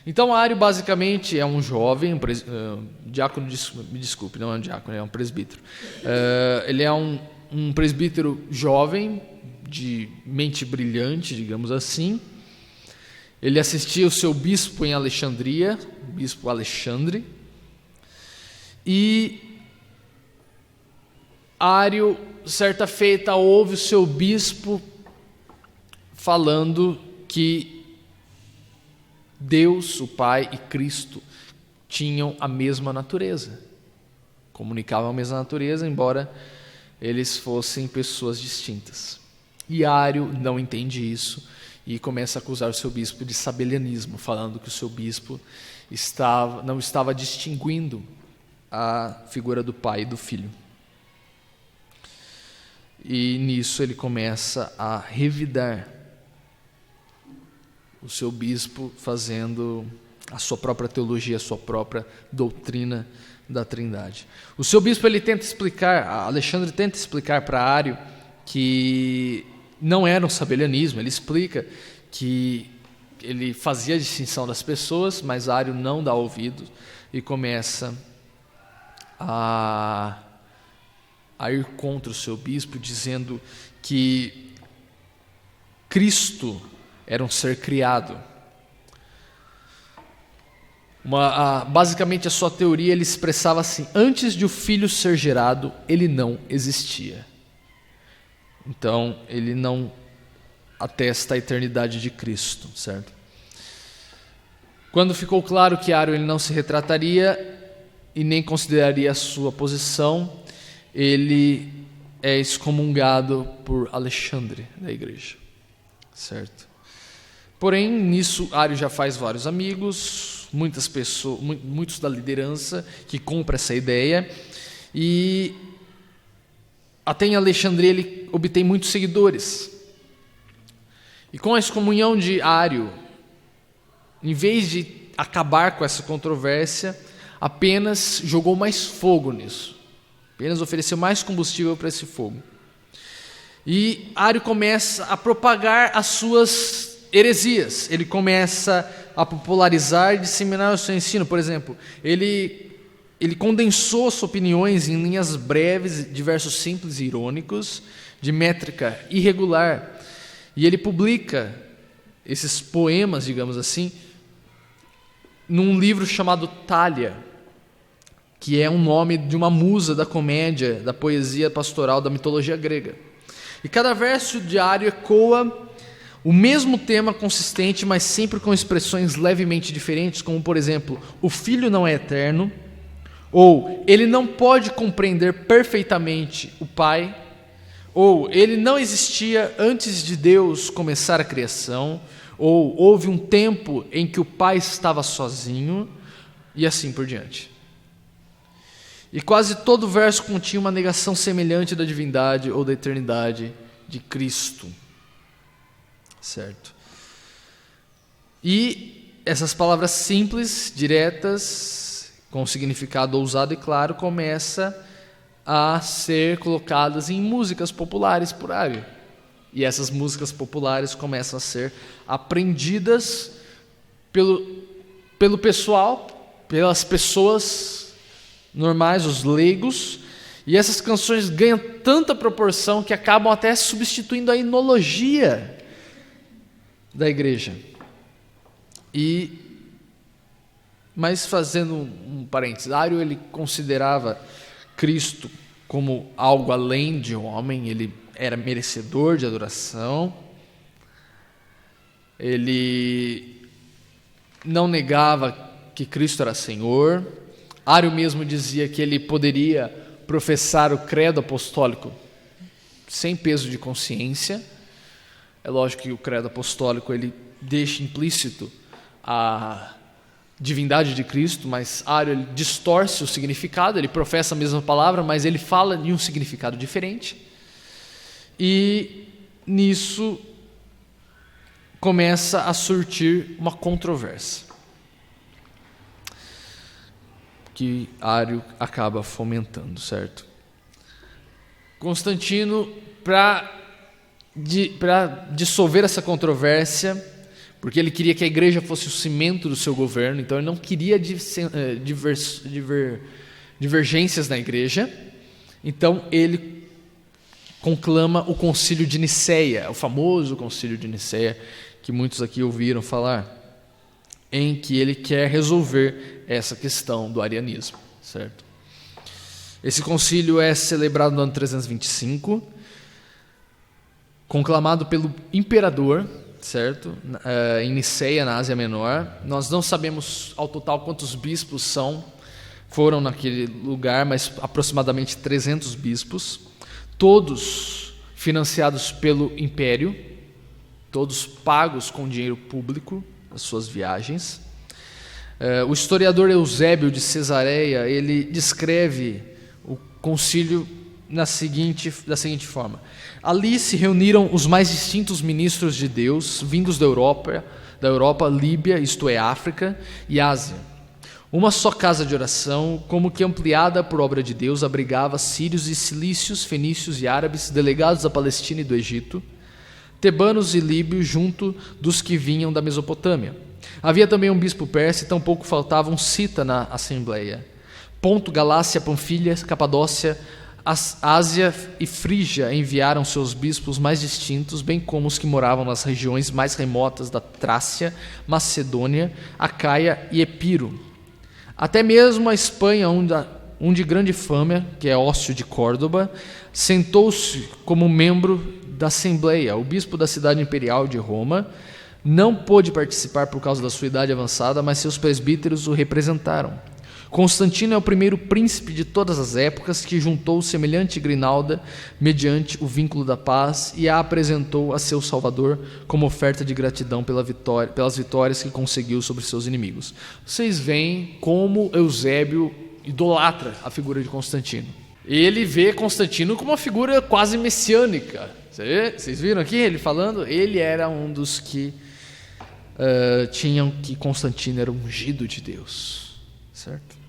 Então Ário basicamente é um jovem, diácono, me desculpe, não é um diácono, é um presbítero. Ele é um presbítero jovem, de mente brilhante, digamos assim. Ele assistia o seu bispo em Alexandria, o bispo Alexandre, e Ário, certa feita, ouve o seu bispo falando que Deus, o Pai e Cristo tinham a mesma natureza, comunicavam a mesma natureza, embora eles fossem pessoas distintas. E Ário não entende isso e começa a acusar o seu bispo de sabelianismo, falando que o seu bispo não estava distinguindo a figura do Pai e do Filho. E nisso ele começa a revidar o seu bispo, fazendo a sua própria teologia, a sua própria doutrina da Trindade. O seu bispo Alexandre tenta explicar para Ário que não era um sabelianismo. Ele explica que ele fazia a distinção das pessoas, mas Ário não dá ouvido e começa a ir contra o seu bispo, dizendo que Cristo era um ser criado. Basicamente a sua teoria ele expressava assim: antes de o Filho ser gerado, ele não existia. Então ele não atesta a eternidade de Cristo, certo? Quando ficou claro que Ário ele não se retrataria e nem consideraria a sua posição, ele é excomungado por Alexandre da igreja, certo? Porém, nisso Ário já faz vários amigos, muitas pessoas, muitos da liderança que compram essa ideia, e até em Alexandria ele obtém muitos seguidores. E com a excomunhão de Ário, em vez de acabar com essa controvérsia, apenas jogou mais fogo nisso, apenas ofereceu mais combustível para esse fogo. E Ário começa a propagar as suas heresias, ele começa a popularizar e disseminar o seu ensino. Por exemplo, ele condensou suas opiniões em linhas breves de versos simples e irônicos, de métrica irregular, e ele publica esses poemas, digamos assim, num livro chamado Thália, que é um nome de uma musa da comédia, da poesia pastoral da mitologia grega. E cada verso diário ecoa o mesmo tema consistente, mas sempre com expressões levemente diferentes, como, por exemplo, o filho não é eterno, ou ele não pode compreender perfeitamente o pai, ou ele não existia antes de Deus começar a criação, ou houve um tempo em que o pai estava sozinho, e assim por diante. E quase todo verso continha uma negação semelhante da divindade ou da eternidade de Cristo. Certo? E essas palavras simples, diretas, com significado ousado e claro, começam a ser colocadas em músicas populares por Ario. E essas músicas populares começam a ser aprendidas pelo pessoal, pelas pessoas normais, os leigos, e essas canções ganham tanta proporção que acabam até substituindo a enologia da igreja. Mas fazendo um parênteses, Ario ele considerava Cristo como algo além de homem, ele era merecedor de adoração, ele não negava que Cristo era Senhor. Ario mesmo dizia que ele poderia professar o credo apostólico sem peso de consciência. É lógico que o credo apostólico ele deixa implícito a divindade de Cristo, mas Ario ele distorce o significado, ele professa a mesma palavra, mas ele fala de um significado diferente. E nisso começa a surgir uma controvérsia que Ario acaba fomentando, certo? Constantino, para dissolver essa controvérsia, porque ele queria que a igreja fosse o cimento do seu governo, então ele não queria divergências na igreja, então ele conclama o Concílio de Nicéia, o famoso Concílio de Nicéia, que muitos aqui ouviram falar, em que ele quer resolver essa questão do arianismo, certo? Esse concílio é celebrado no ano 325, conclamado pelo imperador, certo? Em Niceia, na Ásia Menor. Nós não sabemos ao total quantos bispos foram naquele lugar, mas aproximadamente 300 bispos, todos financiados pelo império, todos pagos com dinheiro público, as suas viagens. O historiador Eusébio de Cesareia, ele descreve o concílio da seguinte forma: ali se reuniram os mais distintos ministros de Deus, vindos da Europa, Líbia, isto é, África e Ásia. Uma só casa de oração, como que ampliada por obra de Deus, abrigava sírios e cilícios, fenícios e árabes, delegados da Palestina e do Egito, tebanos e líbios, junto dos que vinham da Mesopotâmia. Havia também um bispo persa, e tampouco faltava um cita na assembleia. Ponto, Galácia, Panfilha, Capadócia, Ásia e Frígia enviaram seus bispos mais distintos, bem como os que moravam nas regiões mais remotas da Trácia, Macedônia, Acaia e Epiro. Até mesmo a Espanha, um de grande fama, que é Ócio de Córdoba, sentou-se como membro da Assembleia. O bispo da cidade imperial de Roma não pôde participar por causa da sua idade avançada, mas seus presbíteros o representaram. Constantino é o primeiro príncipe de todas as épocas que juntou semelhante grinalda mediante o vínculo da paz e a apresentou a seu Salvador como oferta de gratidão pelas vitórias que conseguiu sobre seus inimigos. Vocês veem como Eusébio idolatra a figura de Constantino. Ele vê Constantino como uma figura quase messiânica. Vocês viram aqui ele falando? Ele era um dos que tinham que Constantino era ungido de Deus, certo?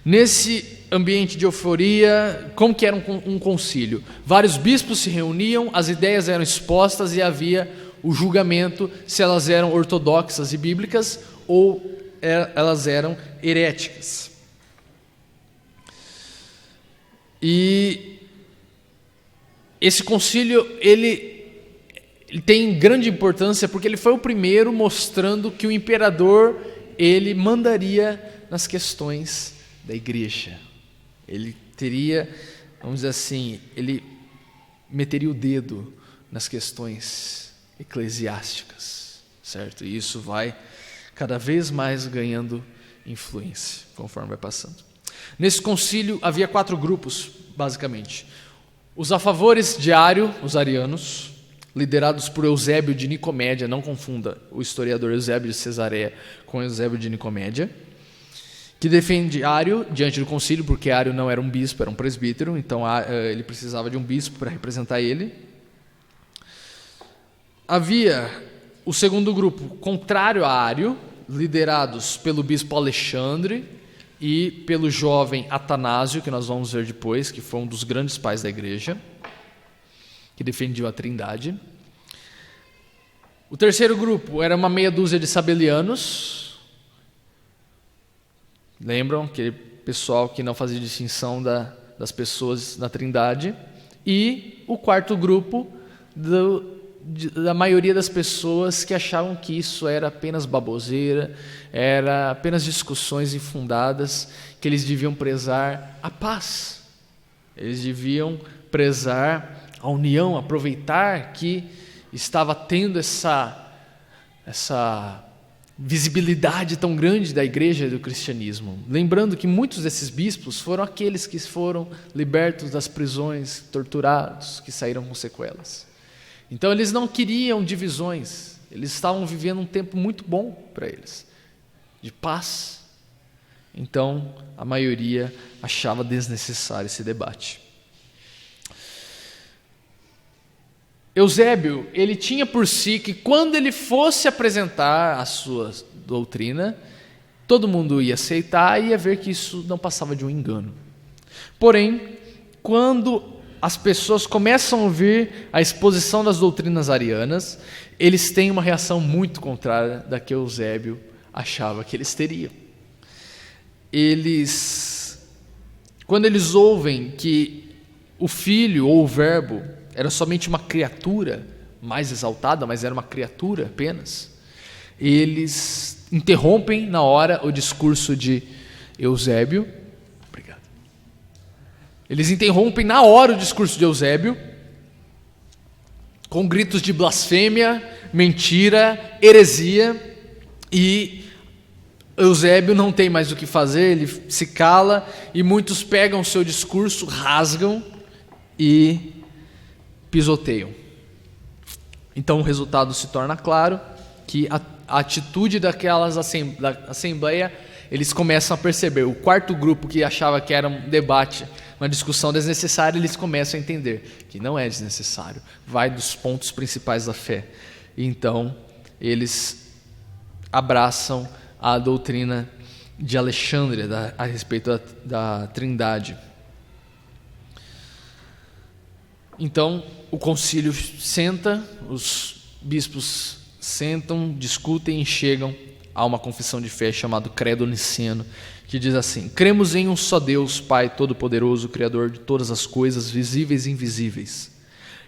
Nesse ambiente de euforia, como que era um concílio? Vários bispos se reuniam, as ideias eram expostas e havia o julgamento se elas eram ortodoxas e bíblicas ou elas eram heréticas. E esse concílio, ele ele tem grande importância porque ele foi o primeiro mostrando que o imperador, ele mandaria nas questões da igreja. Ele teria, vamos dizer assim, ele meteria o dedo nas questões eclesiásticas, certo? E isso vai cada vez mais ganhando influência, conforme vai passando. Nesse concílio havia 4 grupos, basicamente. Os a favores de Ário, os arianos, liderados por Eusébio de Nicomédia, não confunda o historiador Eusébio de Cesareia com Eusébio de Nicomédia, que defende Ário diante do concílio, porque Ário não era um bispo, era um presbítero, então ele precisava de um bispo para representar ele. Havia o segundo grupo, contrário a Ário, liderados pelo bispo Alexandre e pelo jovem Atanásio, que nós vamos ver depois, que foi um dos grandes pais da igreja, que defendiam a Trindade. O terceiro grupo era uma meia dúzia de sabelianos. Lembram? Aquele pessoal que não fazia distinção das pessoas na Trindade. E o quarto grupo, da maioria das pessoas que achavam que isso era apenas baboseira, era apenas discussões infundadas, que eles deviam prezar a paz. Eles deviam prezar a união, aproveitar que estava tendo essa visibilidade tão grande da igreja e do cristianismo. Lembrando que muitos desses bispos foram aqueles que foram libertos das prisões, torturados, que saíram com sequelas. Então eles não queriam divisões, eles estavam vivendo um tempo muito bom para eles, de paz. Então a maioria achava desnecessário esse debate. Eusébio, ele tinha por si que quando ele fosse apresentar a sua doutrina, todo mundo ia aceitar e ia ver que isso não passava de um engano. Porém, quando as pessoas começam a ouvir a exposição das doutrinas arianas, eles têm uma reação muito contrária da que Eusébio achava que eles teriam. Quando eles ouvem que o Filho ou o Verbo era somente uma criatura mais exaltada, mas era uma criatura apenas, eles interrompem na hora o discurso de Eusébio. Obrigado. Eles interrompem na hora o discurso de Eusébio, com gritos de blasfêmia, mentira, heresia, e Eusébio não tem mais o que fazer, ele se cala, e muitos pegam o seu discurso, rasgam e pisoteiam. Então o resultado se torna claro, que a atitude da assembleia, eles começam a perceber. O quarto grupo que achava que era um debate, uma discussão desnecessária, eles começam a entender que não é desnecessário, vai dos pontos principais da fé. E então eles abraçam a doutrina de Alexandre a respeito da Trindade. Então o concílio senta, os bispos sentam, discutem e chegam a uma confissão de fé chamada Credo Niceno, que diz assim: cremos em um só Deus, Pai Todo-Poderoso, Criador de todas as coisas, visíveis e invisíveis,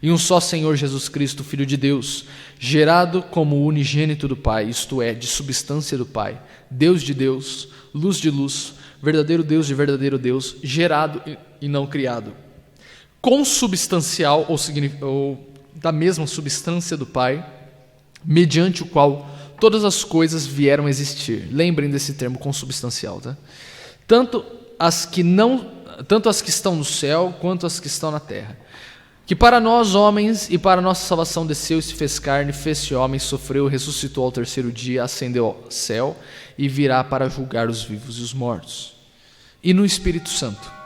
e um só Senhor Jesus Cristo, Filho de Deus, gerado como unigênito do Pai, isto é, de substância do Pai, Deus de Deus, luz de luz, verdadeiro Deus de verdadeiro Deus, gerado e não criado, consubstancial, ou da mesma substância do Pai, mediante o qual todas as coisas vieram a existir. Lembrem desse termo consubstancial, tá? Tanto as que estão no céu, quanto as que estão na terra. Que para nós, homens, e para nossa salvação desceu e se fez carne, fez-se homem, sofreu, ressuscitou ao terceiro dia, ascendeu ao céu e virá para julgar os vivos e os mortos. E no Espírito Santo.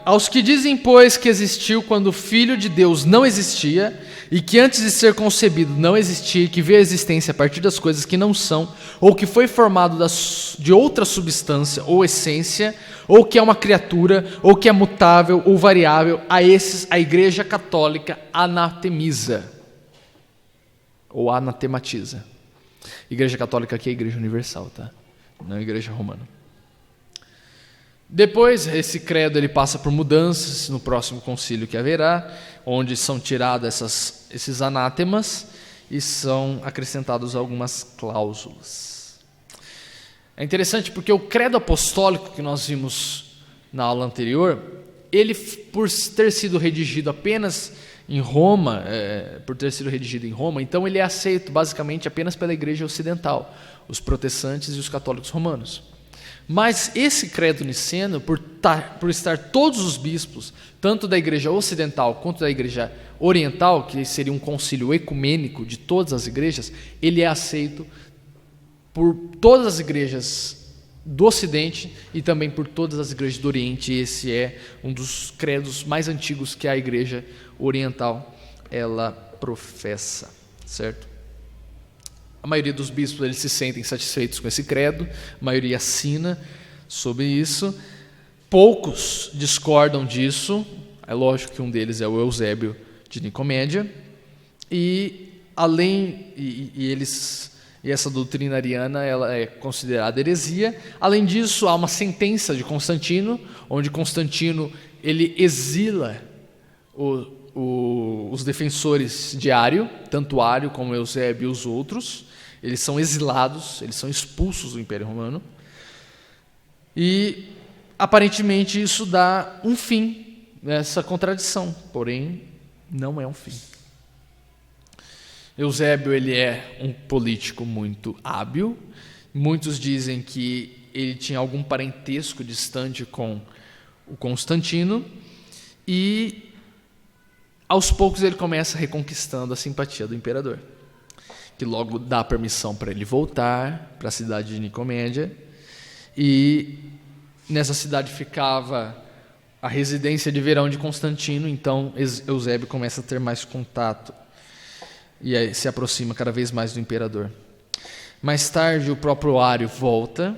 Aos que dizem, pois, que existiu quando o Filho de Deus não existia, e que antes de ser concebido não existia, e que veio a existência a partir das coisas que não são, ou que foi formado de outra substância ou essência, ou que é uma criatura, ou que é mutável ou variável, a esses a Igreja Católica anatemiza, ou anatematiza. Igreja Católica aqui é a Igreja Universal, tá? Não é a Igreja Romana. Depois, esse credo ele passa por mudanças no próximo concílio que haverá, onde são tirados esses anátemas, e são acrescentadas algumas cláusulas. É interessante porque o credo apostólico que nós vimos na aula anterior, ele, por ter sido redigido apenas em Roma, então ele é aceito basicamente apenas pela igreja ocidental, os protestantes e os católicos romanos. Mas esse credo niceno, por estar todos os bispos, tanto da igreja ocidental quanto da igreja oriental, que seria um concílio ecumênico de todas as igrejas, ele é aceito por todas as igrejas do Ocidente e também por todas as igrejas do Oriente. Esse é um dos credos mais antigos que a igreja oriental ela professa, certo? A maioria dos bispos eles se sentem satisfeitos com esse credo, a maioria assina sobre isso. Poucos discordam disso, é lógico que um deles é o Eusébio de Nicomédia, e essa doutrina ariana ela é considerada heresia. Além disso, há uma sentença de Constantino, onde Constantino ele exila os defensores de Ário, tanto Ário como Eusébio e os outros. Eles são exilados, eles são expulsos do Império Romano. E, aparentemente, isso dá um fim nessa contradição, porém, não é um fim. Eusébio ele é um político muito hábil. Muitos dizem que ele tinha algum parentesco distante com o Constantino. E, aos poucos, ele começa reconquistando a simpatia do imperador, que logo dá permissão para ele voltar para a cidade de Nicomédia, e nessa cidade ficava a residência de verão de Constantino. Então Eusébio começa a ter mais contato e aí se aproxima cada vez mais do imperador. Mais tarde o próprio Ário volta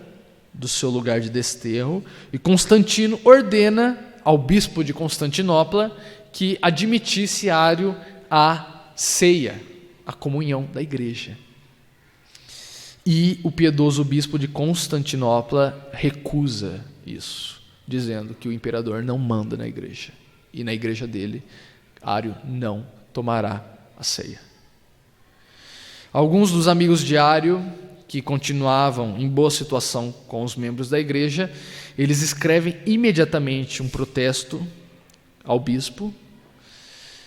do seu lugar de desterro e Constantino ordena ao bispo de Constantinopla que admitisse Ário à ceia, a comunhão da igreja. E o piedoso bispo de Constantinopla recusa isso, dizendo que o imperador não manda na igreja. E na igreja dele, Ário não tomará a ceia. Alguns dos amigos de Ário, que continuavam em boa situação com os membros da igreja, eles escrevem imediatamente um protesto ao bispo,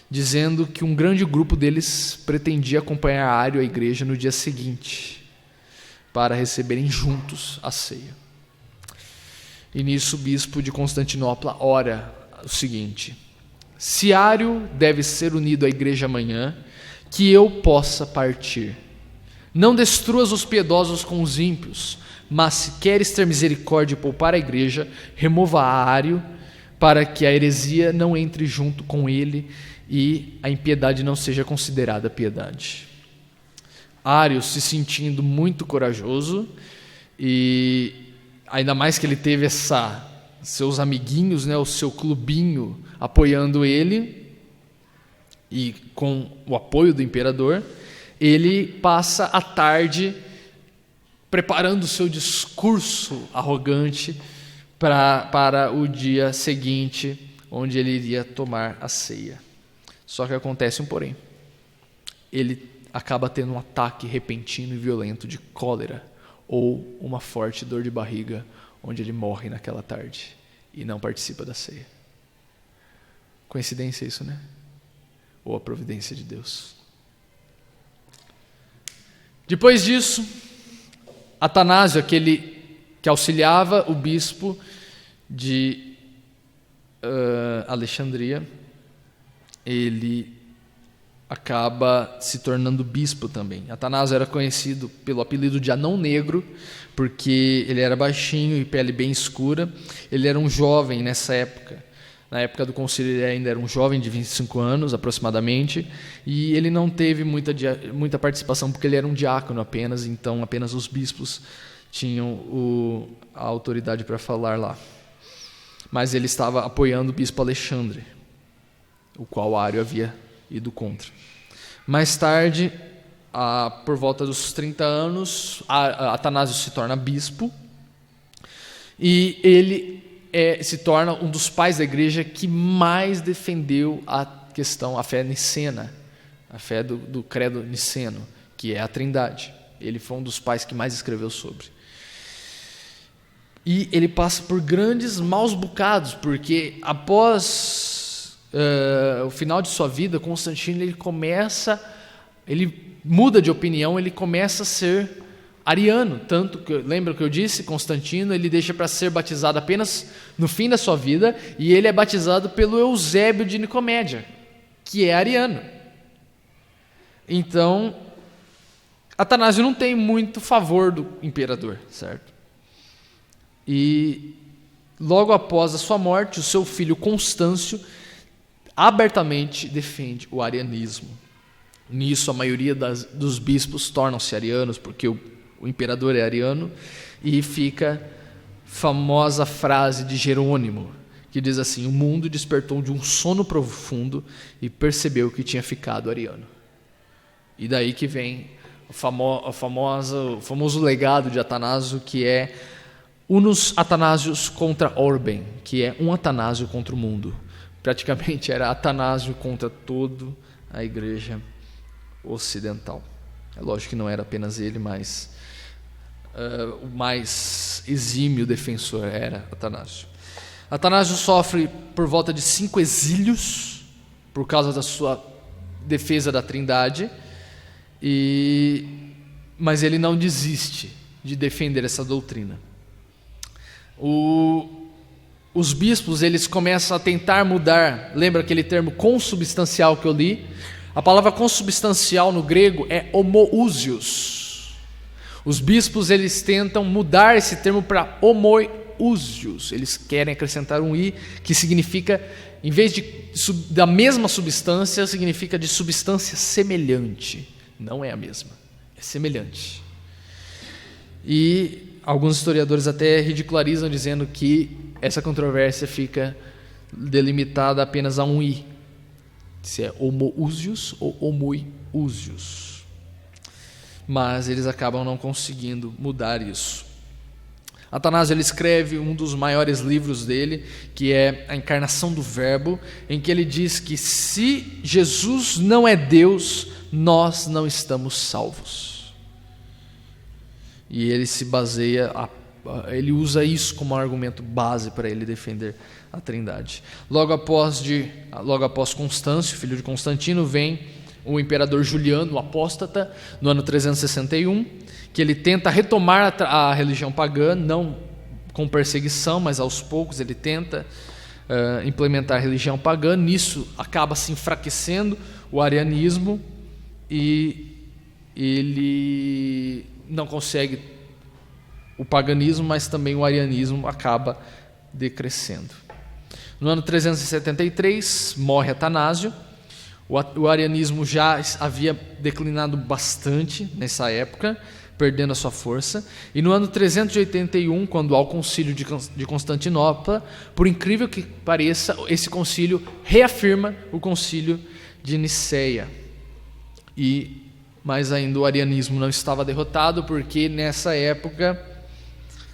dizendo que um grande grupo deles pretendia acompanhar Ário à igreja no dia seguinte, para receberem juntos a ceia. E nisso o bispo de Constantinopla ora o seguinte: se Ário deve ser unido à igreja amanhã, que eu possa partir. Não destruas os piedosos com os ímpios, mas se queres ter misericórdia e poupar a igreja, remova Ário, para que a heresia não entre junto com ele e a impiedade não seja considerada piedade. Ário, se sentindo muito corajoso, e ainda mais que ele teve seus amiguinhos, o seu clubinho apoiando ele, e com o apoio do imperador, ele passa a tarde preparando o seu discurso arrogante para o dia seguinte, onde ele iria tomar a ceia. Só que acontece um porém. Ele acaba tendo um ataque repentino e violento de cólera ou uma forte dor de barriga, onde ele morre naquela tarde e não participa da ceia. Coincidência isso, né? Ou a providência de Deus. Depois disso, Atanásio, aquele que auxiliava o bispo de Alexandria, ele acaba se tornando bispo também. Atanásio era conhecido pelo apelido de Anão Negro, porque ele era baixinho e pele bem escura. Ele era um jovem nessa época. Na época do concílio ele ainda era um jovem de 25 anos aproximadamente, e ele não teve muita participação porque ele era um diácono apenas, então apenas os bispos tinham a autoridade para falar lá. Mas ele estava apoiando o bispo Alexandre, o qual Ário havia ido contra. Mais tarde, por volta dos 30 anos, Atanásio se torna bispo, e ele se torna um dos pais da igreja que mais defendeu a fé nicena, a fé do credo niceno, que é a Trindade. Ele foi um dos pais que mais escreveu sobre. E ele passa por grandes maus bocados, porque após o final de sua vida, Constantino ele muda de opinião, ele começa a ser ariano, tanto que, lembra que eu disse, Constantino, ele deixa para ser batizado apenas no fim da sua vida, e ele é batizado pelo Eusébio de Nicomédia, que é ariano. Então, Atanásio não tem muito favor do imperador, certo? E logo após a sua morte, o seu filho Constâncio abertamente defende o arianismo. Nisso, a maioria dos bispos tornam-se arianos, porque o imperador é ariano, e fica a famosa frase de Jerônimo, que diz assim: o mundo despertou de um sono profundo e percebeu que tinha ficado ariano. E daí que vem o famoso legado de Atanásio, que é Unus Atanasius contra Orbem, que é um Atanásio contra o mundo. Praticamente era Atanásio contra toda a igreja ocidental. É lógico que não era apenas ele, mas o mais exímio defensor era Atanásio. Atanásio sofre por volta de 5 exílios por causa da sua defesa da Trindade, mas ele não desiste de defender essa doutrina. Os bispos, eles começam a tentar mudar, lembra aquele termo consubstancial que eu li? A palavra consubstancial no grego é homoousios. Os bispos, eles tentam mudar esse termo para homoousios. Eles querem acrescentar um i, que significa, em vez da mesma substância, significa de substância semelhante. Não é a mesma, é semelhante. E alguns historiadores até ridicularizam, dizendo que essa controvérsia fica delimitada apenas a um i, se é homoousios ou homoiousios. Mas eles acabam não conseguindo mudar isso. Atanásio, ele escreve um dos maiores livros dele, que é A Encarnação do Verbo, em que ele diz que se Jesus não é Deus, nós não estamos salvos. E ele se baseia, ele usa isso como argumento base para ele defender a Trindade. Logo após Constâncio, filho de Constantino, vem o imperador Juliano, o apóstata, no ano 361, que ele tenta retomar a religião pagã, não com perseguição, mas aos poucos ele tenta implementar a religião pagã. Nisso acaba se enfraquecendo o arianismo e ele não consegue o paganismo, mas também o arianismo acaba decrescendo. No ano 373 morre Atanásio. O arianismo já havia declinado bastante nessa época, perdendo a sua força. E no ano 381, quando há o concílio de Constantinopla, por incrível que pareça, esse concílio reafirma o concílio de Niceia. Mas ainda o arianismo não estava derrotado, porque nessa época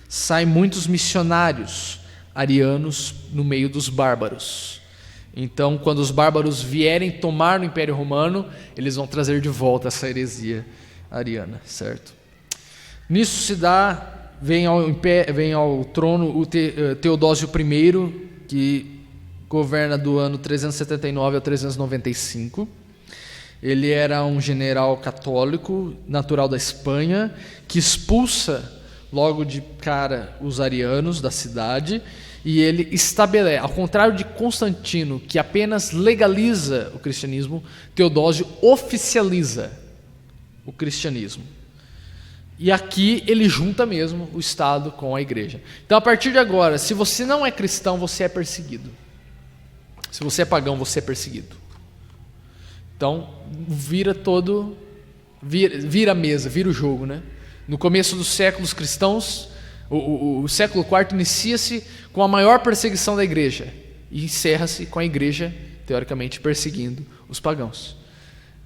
saem muitos missionários arianos no meio dos bárbaros. Então, quando os bárbaros vierem tomar no Império Romano, eles vão trazer de volta essa heresia ariana, certo? Nisso vem ao trono o Teodósio I, que governa do ano 379 ao 395. Ele era um general católico, natural da Espanha, que expulsa logo de cara os arianos da cidade, e ele estabelece, ao contrário de Constantino, que apenas legaliza o cristianismo, Teodósio oficializa o cristianismo. E aqui ele junta mesmo o Estado com a igreja. Então, a partir de agora, se você não é cristão, você é perseguido. Se você é pagão, você é perseguido. Então, vira a mesa, vira o jogo, né? No começo dos séculos cristãos, o século IV inicia-se com a maior perseguição da igreja e encerra-se com a igreja, teoricamente, perseguindo os pagãos.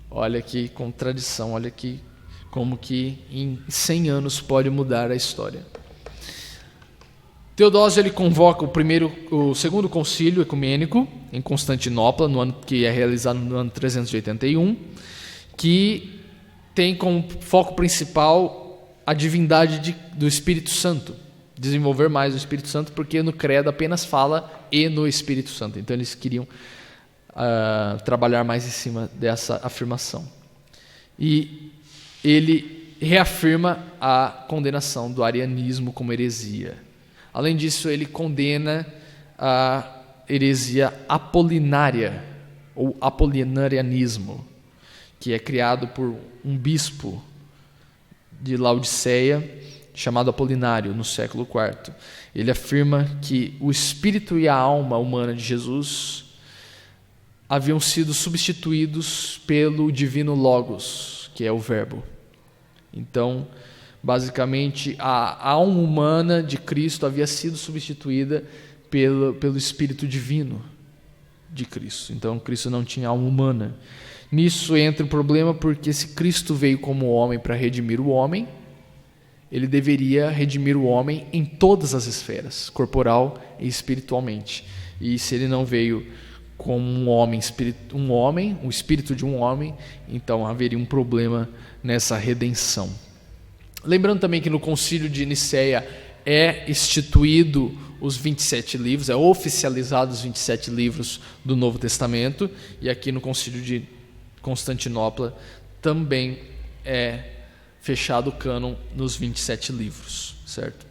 Olha que contradição, olha que como que em 100 anos pode mudar a história. Teodósio, ele convoca o segundo concílio ecumênico em Constantinopla, que é realizado no ano 381, que tem como foco principal a divindade do Espírito Santo. Desenvolver mais o Espírito Santo, porque no credo apenas fala "e no Espírito Santo". Então eles queriam trabalhar mais em cima dessa afirmação. E ele reafirma a condenação do arianismo como heresia. Além disso, ele condena a heresia apolinária, ou apolinarianismo, que é criado por um bispo de Laodiceia, chamado Apolinário, no século IV. Ele afirma que o espírito e a alma humana de Jesus haviam sido substituídos pelo divino Logos, que é o Verbo. Então, basicamente, a alma humana de Cristo havia sido substituída pelo Espírito Divino de Cristo. Então, Cristo não tinha alma humana. Nisso entra o problema, porque se Cristo veio como homem para redimir o homem, ele deveria redimir o homem em todas as esferas, corporal e espiritualmente. E se ele não veio como um homem, o espírito de um homem, então haveria um problema nessa redenção. Lembrando também que no Concílio de Nicéia é instituído os 27 livros, é oficializado os 27 livros do Novo Testamento, e aqui no Concílio de Constantinopla também é fechado o cânon nos 27 livros, certo?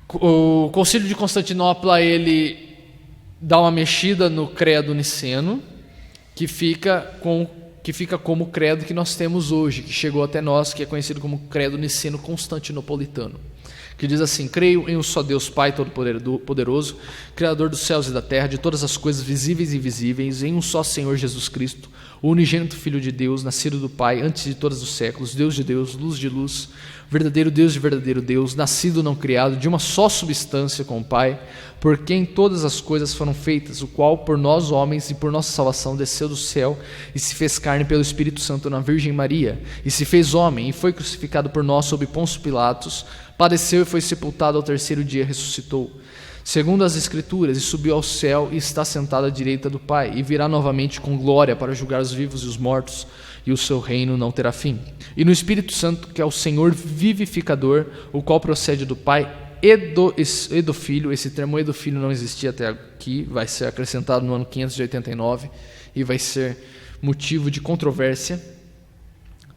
O Concílio de Constantinopla, ele dá uma mexida no credo niceno, que fica como o credo que nós temos hoje, que chegou até nós, que é conhecido como credo niceno constantinopolitano, que diz assim: creio em um só Deus Pai Todo-Poderoso, Criador dos céus e da terra, de todas as coisas visíveis e invisíveis, em um só Senhor Jesus Cristo, o unigênito Filho de Deus, nascido do Pai, antes de todos os séculos, Deus de Deus, luz de luz, verdadeiro Deus de verdadeiro Deus, nascido não criado, de uma só substância com o Pai, por quem todas as coisas foram feitas, o qual por nós homens e por nossa salvação desceu do céu e se fez carne pelo Espírito Santo na Virgem Maria, e se fez homem e foi crucificado por nós sob Pôncio Pilatos, padeceu e foi sepultado, ao terceiro dia ressuscitou, segundo as Escrituras, e subiu ao céu e está sentado à direita do Pai, e virá novamente com glória para julgar os vivos e os mortos, e o seu reino não terá fim. E no Espírito Santo, que é o Senhor vivificador, o qual procede do Pai e do Filho. Esse termo "e do Filho" não existia até aqui, vai ser acrescentado no ano 589 e vai ser motivo de controvérsia,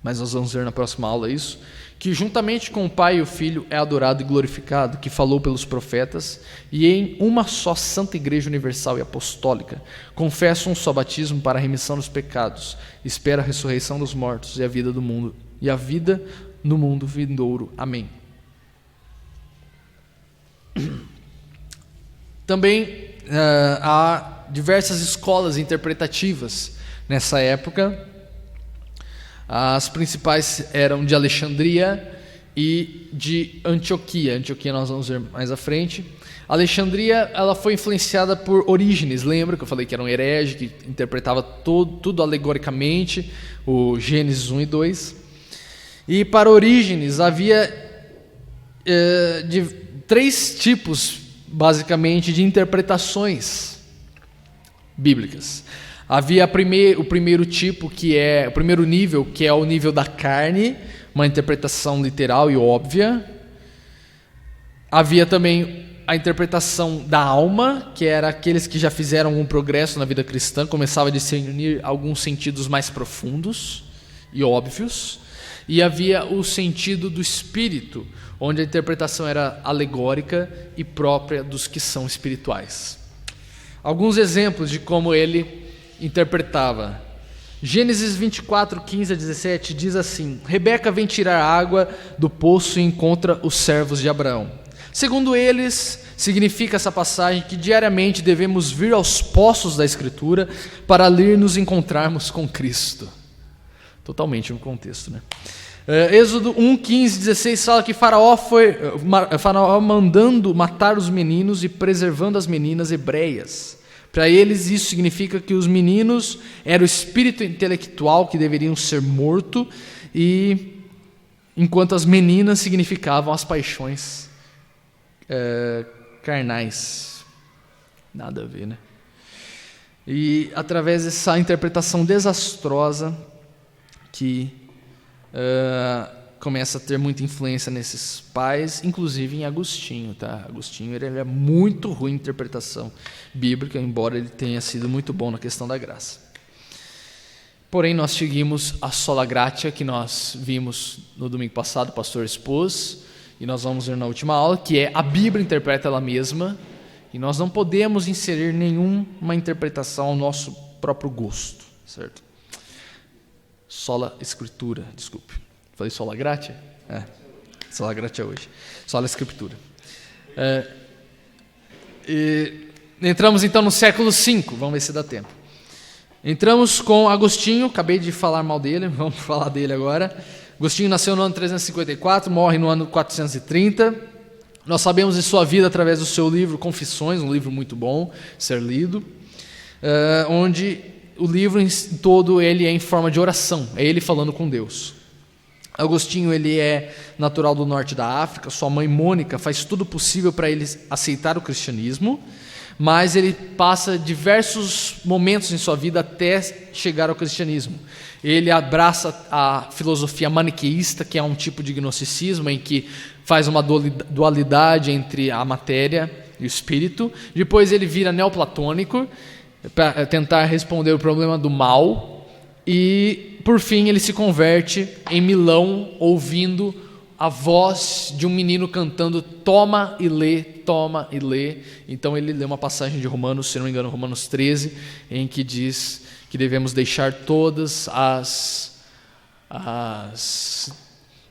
mas nós vamos ver na próxima aula isso, que juntamente com o Pai e o Filho é adorado e glorificado, que falou pelos profetas, e em uma só Santa Igreja Universal e Apostólica, confessa um só batismo para a remissão dos pecados, espera a ressurreição dos mortos e a vida no mundo vindouro. Amém. Também há diversas escolas interpretativas nessa época. As principais eram de Alexandria e de Antioquia. Antioquia nós vamos ver mais à frente. Alexandria, ela foi influenciada por Orígenes, lembra que eu falei que era um herege, que interpretava tudo alegoricamente, o Gênesis 1 e 2. E para Orígenes havia três tipos, basicamente, de interpretações bíblicas. Havia o primeiro tipo, o primeiro nível, que é o nível da carne, uma interpretação literal e óbvia. Havia também a interpretação da alma, que era aqueles que já fizeram algum progresso na vida cristã, começava a discernir alguns sentidos mais profundos e óbvios. E havia o sentido do espírito, onde a interpretação era alegórica e própria dos que são espirituais. Alguns exemplos de como ele interpretava. Gênesis 24, 15 a 17 diz assim: Rebeca vem tirar água do poço e encontra os servos de Abraão. Segundo eles, significa essa passagem que diariamente devemos vir aos poços da Escritura para ali nos encontrarmos com Cristo. Totalmente no contexto, né? Êxodo 1, 15, 16 fala que Faraó mandando matar os meninos e preservando as meninas hebreias. Para eles, isso significa que os meninos eram o espírito intelectual que deveriam ser morto, e enquanto as meninas significavam as paixões carnais. Nada a ver, né? E através dessa interpretação desastrosa que começa a ter muita influência nesses pais, inclusive em Agostinho, tá? Agostinho ele é muito ruim em interpretação bíblica, embora ele tenha sido muito bom na questão da graça. Porém, nós seguimos a sola gratia que nós vimos no domingo passado, o pastor expôs, e nós vamos ver na última aula, que é a Bíblia interpreta ela mesma, e nós não podemos inserir nenhuma interpretação ao nosso próprio gosto, certo? Sola escritura, desculpe. Falei sola gratia? Sola gratia hoje. Sola escritura. Entramos então no século V, vamos ver se dá tempo. Entramos com Agostinho, acabei de falar mal dele, vamos falar dele agora. Agostinho nasceu no ano 354, morre no ano 430. Nós sabemos de sua vida através do seu livro Confissões, um livro muito bom, ser lido, onde o livro em todo ele é em forma de oração, é ele falando com Deus. Agostinho ele é natural do norte da África, sua mãe Mônica faz tudo possível para ele aceitar o cristianismo, mas ele passa diversos momentos em sua vida até chegar ao cristianismo. Ele abraça a filosofia maniqueísta, que é um tipo de gnosticismo em que faz uma dualidade entre a matéria e o espírito. Depois ele vira neoplatônico para tentar responder o problema do mal. E, por fim, ele se converte em Milão, ouvindo a voz de um menino cantando toma e lê, toma e lê. Então ele lê uma passagem de Romanos, se não me engano, Romanos 13, em que diz que devemos deixar todas as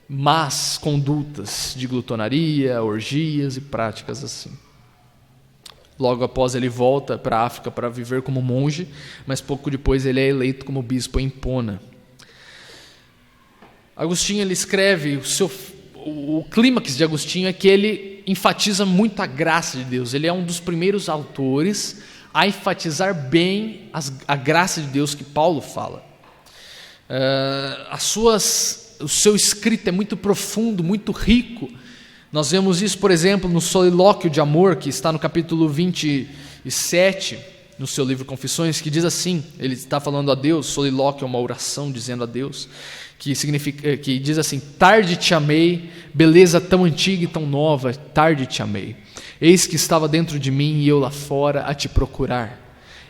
más condutas de glutonaria, orgias e práticas assim. Logo após ele volta para a África para viver como monge, mas pouco depois ele é eleito como bispo em Hipona. Agostinho ele escreve, o clímax de Agostinho é que ele enfatiza muito a graça de Deus. Ele é um dos primeiros autores a enfatizar bem a graça de Deus que Paulo fala. O seu escrito é muito profundo, muito rico. Nós vemos isso, por exemplo, no Solilóquio de Amor, que está no capítulo 27, no seu livro Confissões, que diz assim, ele está falando a Deus, solilóquio é uma oração dizendo a Deus, que diz assim: tarde te amei, beleza tão antiga e tão nova, tarde te amei. Eis que estava dentro de mim e eu lá fora a te procurar.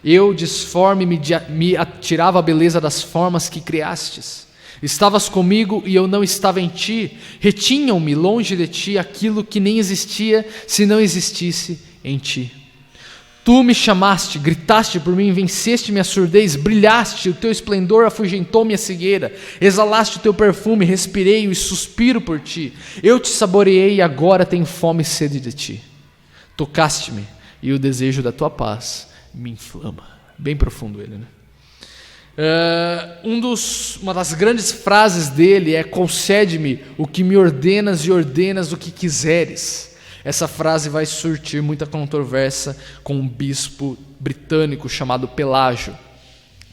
Eu, disforme, me atirava a beleza das formas que criastes. Estavas comigo e eu não estava em ti. Retinham-me longe de ti aquilo que nem existia se não existisse em ti. Tu me chamaste, gritaste por mim, venceste minha surdez, brilhaste, o teu esplendor afugentou minha cegueira, exalaste o teu perfume, respirei e suspiro por ti. Eu te saboreei e agora tenho fome e sede de ti. Tocaste-me e o desejo da tua paz me inflama. Bem profundo ele, né? Uma das grandes frases dele é: concede-me o que me ordenas e ordenas o que quiseres. Essa frase vai surtir muita controvérsia com um bispo britânico chamado Pelágio.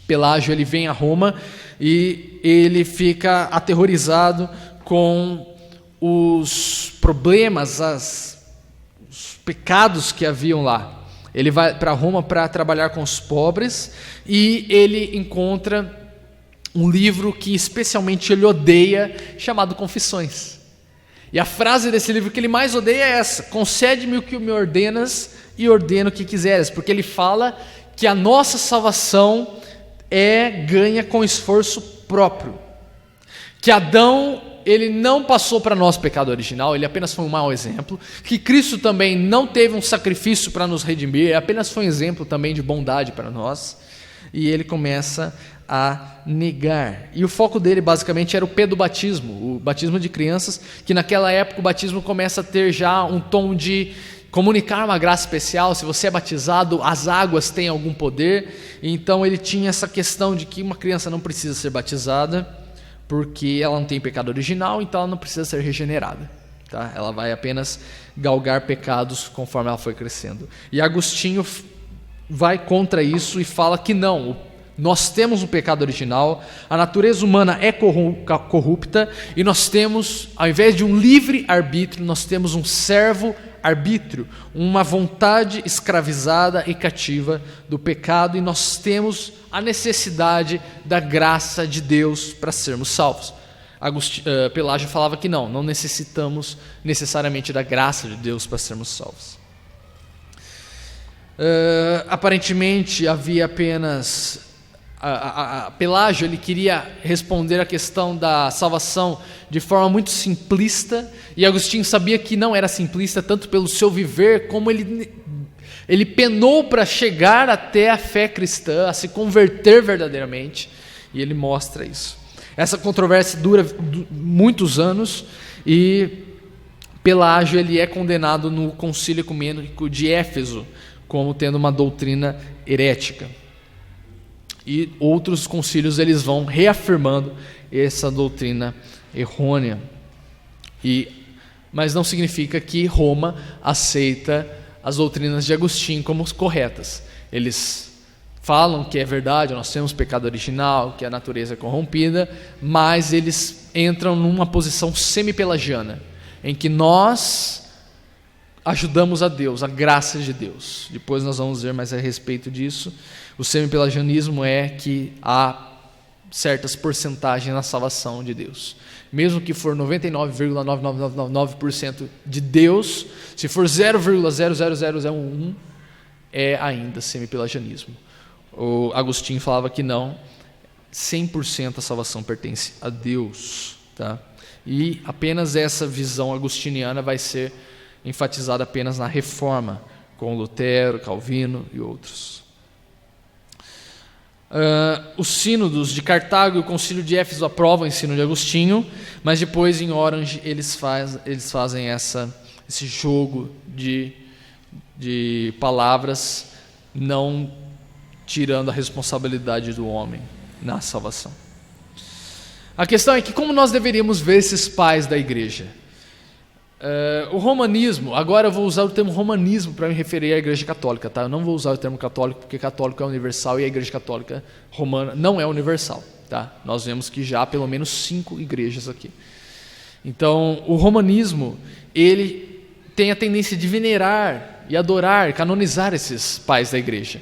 Pelágio ele vem a Roma e ele fica aterrorizado com os problemas, os pecados que haviam lá. Ele vai para Roma para trabalhar com os pobres e ele encontra um livro que especialmente ele odeia, chamado Confissões. E a frase desse livro que ele mais odeia é essa: concede-me o que me ordenas e ordeno o que quiseres, porque ele fala que a nossa salvação é ganha com esforço próprio, que Adão ele não passou para nós pecado original, ele apenas foi um mau exemplo, que Cristo também não teve um sacrifício para nos redimir, apenas foi um exemplo também de bondade para nós, e ele começa a negar. E o foco dele basicamente era o pedobatismo, o batismo de crianças, que naquela época o batismo começa a ter já um tom de comunicar uma graça especial. Se você é batizado, as águas têm algum poder. Então ele tinha essa questão de que uma criança não precisa ser batizada porque ela não tem pecado original, então ela não precisa ser regenerada, tá? Ela vai apenas galgar pecados conforme ela foi crescendo. E Agostinho vai contra isso e fala que não, nós temos um pecado original, a natureza humana é corrupta, e nós temos, ao invés de um livre arbítrio, nós temos um servo arbítrio, uma vontade escravizada e cativa do pecado, e nós temos a necessidade da graça de Deus para sermos salvos. Pelágio falava que não necessitamos necessariamente da graça de Deus para sermos salvos. Aparentemente havia apenas... Pelágio ele queria responder a questão da salvação de forma muito simplista, e Agostinho sabia que não era simplista, tanto pelo seu viver, como ele penou para chegar até a fé cristã, a se converter verdadeiramente, e ele mostra isso. Essa controvérsia dura muitos anos, e Pelágio ele é condenado no Concílio Ecumênico de Éfeso como tendo uma doutrina herética. E outros concílios eles vão reafirmando essa doutrina errônea. Mas não significa que Roma aceita as doutrinas de Agostinho como corretas. Eles falam que é verdade, nós temos pecado original, que a natureza é corrompida, mas eles entram numa posição semi-pelagiana, em que nós ajudamos a Deus, a graça de Deus. Depois nós vamos ver mais a respeito disso. O semi-pelagianismo é que há certas porcentagens na salvação de Deus. Mesmo que for 99,99999% de Deus, se for 0,00001, é ainda semi-pelagianismo. O Agostinho falava que não, 100% a salvação pertence a Deus. Tá? E apenas essa visão agostiniana vai ser enfatizada apenas na Reforma, com Lutero, Calvino e outros. Os sínodos de Cartago e o Concílio de Éfeso aprovam o ensino de Agostinho, mas depois em Orange eles fazem esse jogo de palavras, não tirando a responsabilidade do homem na salvação. A questão é que como nós deveríamos ver esses pais da igreja? O romanismo, agora eu vou usar o termo romanismo para me referir à igreja católica, tá? Eu não vou usar o termo católico, porque católico é universal e a igreja católica romana não é universal, tá? Nós vemos que já há pelo menos 5 igrejas aqui. Então, o romanismo, ele tem a tendência de venerar e adorar, canonizar esses pais da igreja.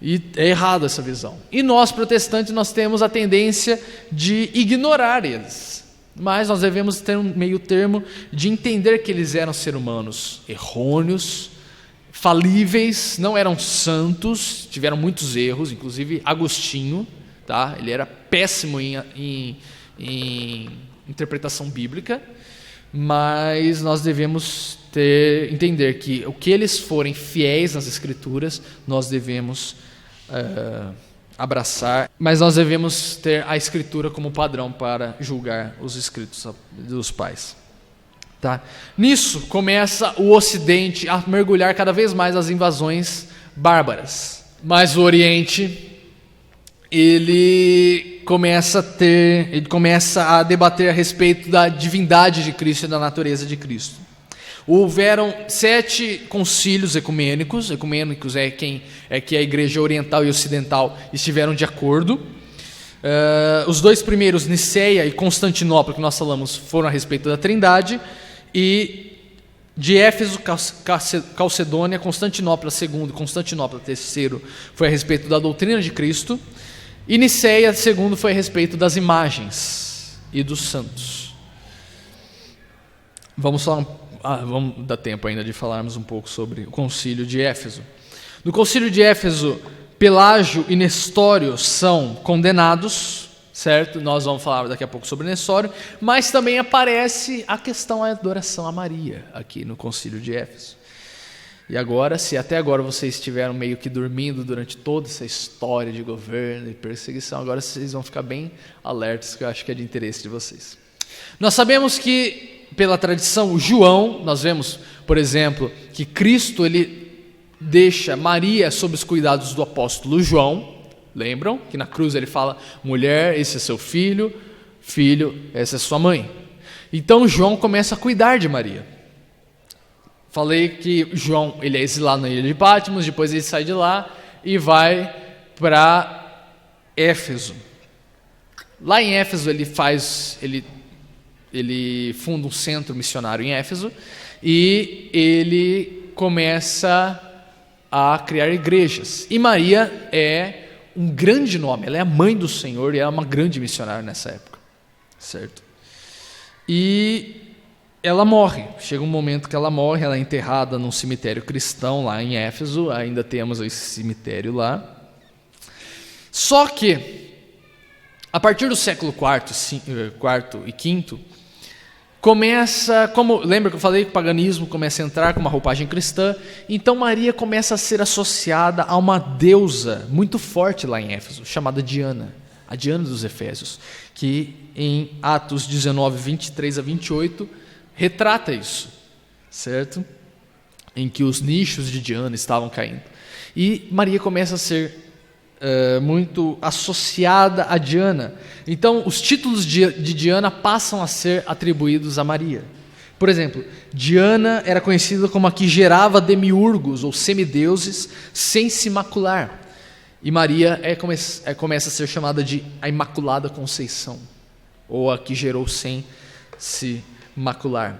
E é errado essa visão. E nós, protestantes, nós temos a tendência de ignorar eles. Mas nós devemos ter um meio termo de entender que eles eram seres humanos errôneos, falíveis, não eram santos, tiveram muitos erros, inclusive Agostinho, tá? Ele era péssimo em interpretação bíblica, mas nós devemos entender que o que eles forem fiéis nas Escrituras, nós devemos abraçar, mas nós devemos ter a Escritura como padrão para julgar os escritos dos pais. Tá? Nisso começa o Ocidente a mergulhar cada vez mais nas invasões bárbaras. Mas o Oriente ele começa a debater a respeito da divindade de Cristo e da natureza de Cristo. Houveram 7 concílios ecumênicos é que a igreja oriental e ocidental estiveram de acordo. Os 2 primeiros, Niceia e Constantinopla, que nós falamos, foram a respeito da Trindade, e de Éfeso, Calcedônia, Constantinopla II, Constantinopla III foi a respeito da doutrina de Cristo, e Niceia II foi a respeito das imagens e dos santos. Vamos dar tempo ainda de falarmos um pouco sobre o Concílio de Éfeso. No Concílio de Éfeso, Pelágio e Nestório são condenados, certo? Nós vamos falar daqui a pouco sobre Nestório, mas também aparece a questão da adoração a Maria aqui no Concílio de Éfeso. E agora, se até agora vocês estiveram meio que dormindo durante toda essa história de governo e perseguição, agora vocês vão ficar bem alertas, que eu acho que é de interesse de vocês. Nós sabemos que pela tradição, João, nós vemos, por exemplo, que Cristo ele deixa Maria sob os cuidados do apóstolo João. Lembram que na cruz ele fala: mulher, esse é seu filho, filho, essa é sua mãe. Então João começa a cuidar de Maria. Falei que João ele é exilado na ilha de Patmos, depois ele sai de lá e vai para Éfeso. Lá em Éfeso ele funda um centro missionário em Éfeso, e ele começa a criar igrejas. E Maria é um grande nome, ela é a mãe do Senhor e ela é uma grande missionária nessa época, certo? E ela morre, chega um momento que ela morre, ela é enterrada num cemitério cristão lá em Éfeso, ainda temos esse cemitério lá. Só que, a partir do século IV e V, começa, lembra que eu falei que o paganismo começa a entrar com uma roupagem cristã, então Maria começa a ser associada a uma deusa muito forte lá em Éfeso, chamada Diana, a Diana dos Efésios, que em Atos 19, 23 a 28, retrata isso, certo? Em que os nichos de Diana estavam caindo. E Maria começa a ser muito associada a Diana. Então, os títulos de Diana passam a ser atribuídos a Maria. Por exemplo, Diana era conhecida como a que gerava demiurgos ou semideuses sem se macular. E Maria começa a ser chamada de a Imaculada Conceição, ou a que gerou sem se macular.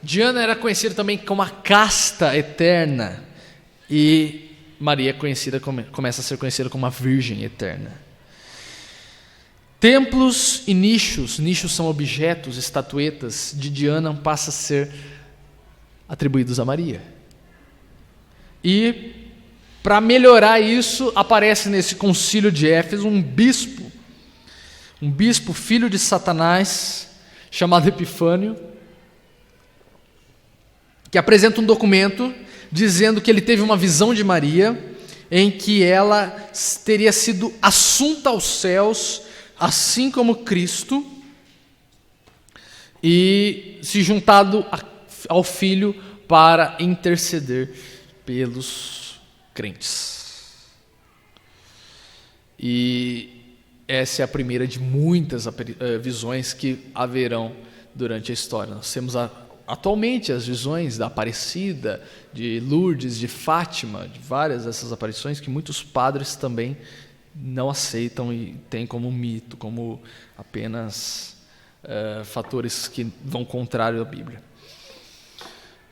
Diana era conhecida também como a casta eterna, e Maria começa a ser conhecida como a Virgem Eterna. Templos e nichos são objetos, estatuetas de Diana, passam a ser atribuídos a Maria. E, para melhorar isso, aparece nesse concílio de Éfeso um bispo filho de Satanás, chamado Epifânio, que apresenta um documento dizendo que ele teve uma visão de Maria, em que ela teria sido assunta aos céus, assim como Cristo, e se juntado ao Filho para interceder pelos crentes. E essa é a primeira de muitas visões que haverão durante a história. Nós temos atualmente as visões da Aparecida, de Lourdes, de Fátima, de várias dessas aparições que muitos padres também não aceitam e têm como mito, como apenas fatores que vão contrário à Bíblia.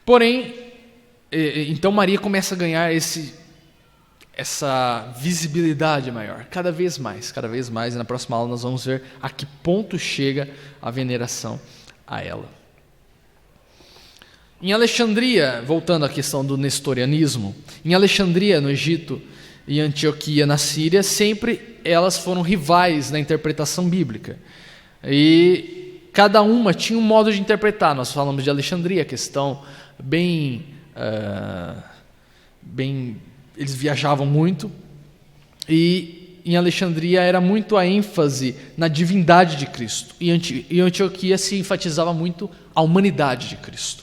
Porém, então Maria começa a ganhar essa visibilidade maior, cada vez mais, e na próxima aula nós vamos ver a que ponto chega a veneração a ela. Em Alexandria, voltando à questão do nestorianismo, em Alexandria, no Egito, e Antioquia, na Síria, sempre elas foram rivais na interpretação bíblica. E cada uma tinha um modo de interpretar. Nós falamos de Alexandria, questão bem eles viajavam muito, e em Alexandria era muito a ênfase na divindade de Cristo, e em Antioquia se enfatizava muito a humanidade de Cristo.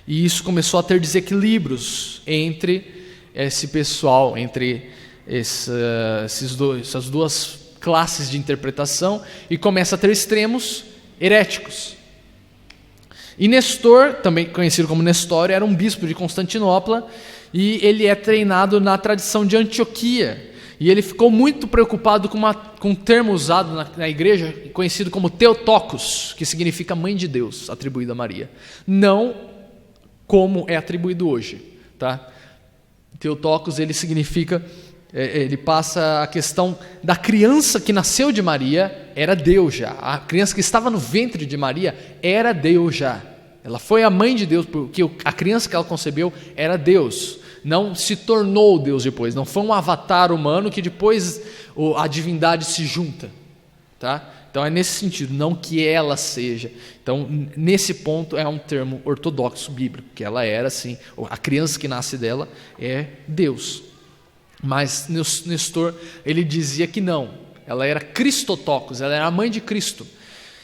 E isso começou a ter desequilíbrios entre esse pessoal, entre essas duas classes de interpretação, e começa a ter extremos heréticos. E Nestor, também conhecido como Nestório, era um bispo de Constantinopla, e ele é treinado na tradição de Antioquia. E ele ficou muito preocupado com um termo usado na igreja, conhecido como Theotokos, que significa mãe de Deus, atribuído a Maria. Não como é atribuído hoje, tá? Theotokos, ele significa, ele passa a questão da criança que nasceu de Maria, era Deus já. A criança que estava no ventre de Maria era Deus já. Ela foi a mãe de Deus, porque a criança que ela concebeu era Deus. Não se tornou Deus depois, não foi um avatar humano que depois a divindade se junta, tá? Então é nesse sentido, não que ela seja. Então, nesse ponto é um termo ortodoxo bíblico, que ela era assim, a criança que nasce dela é Deus. Mas Nestor, ele dizia que não, ela era Cristotokos, ela era a mãe de Cristo.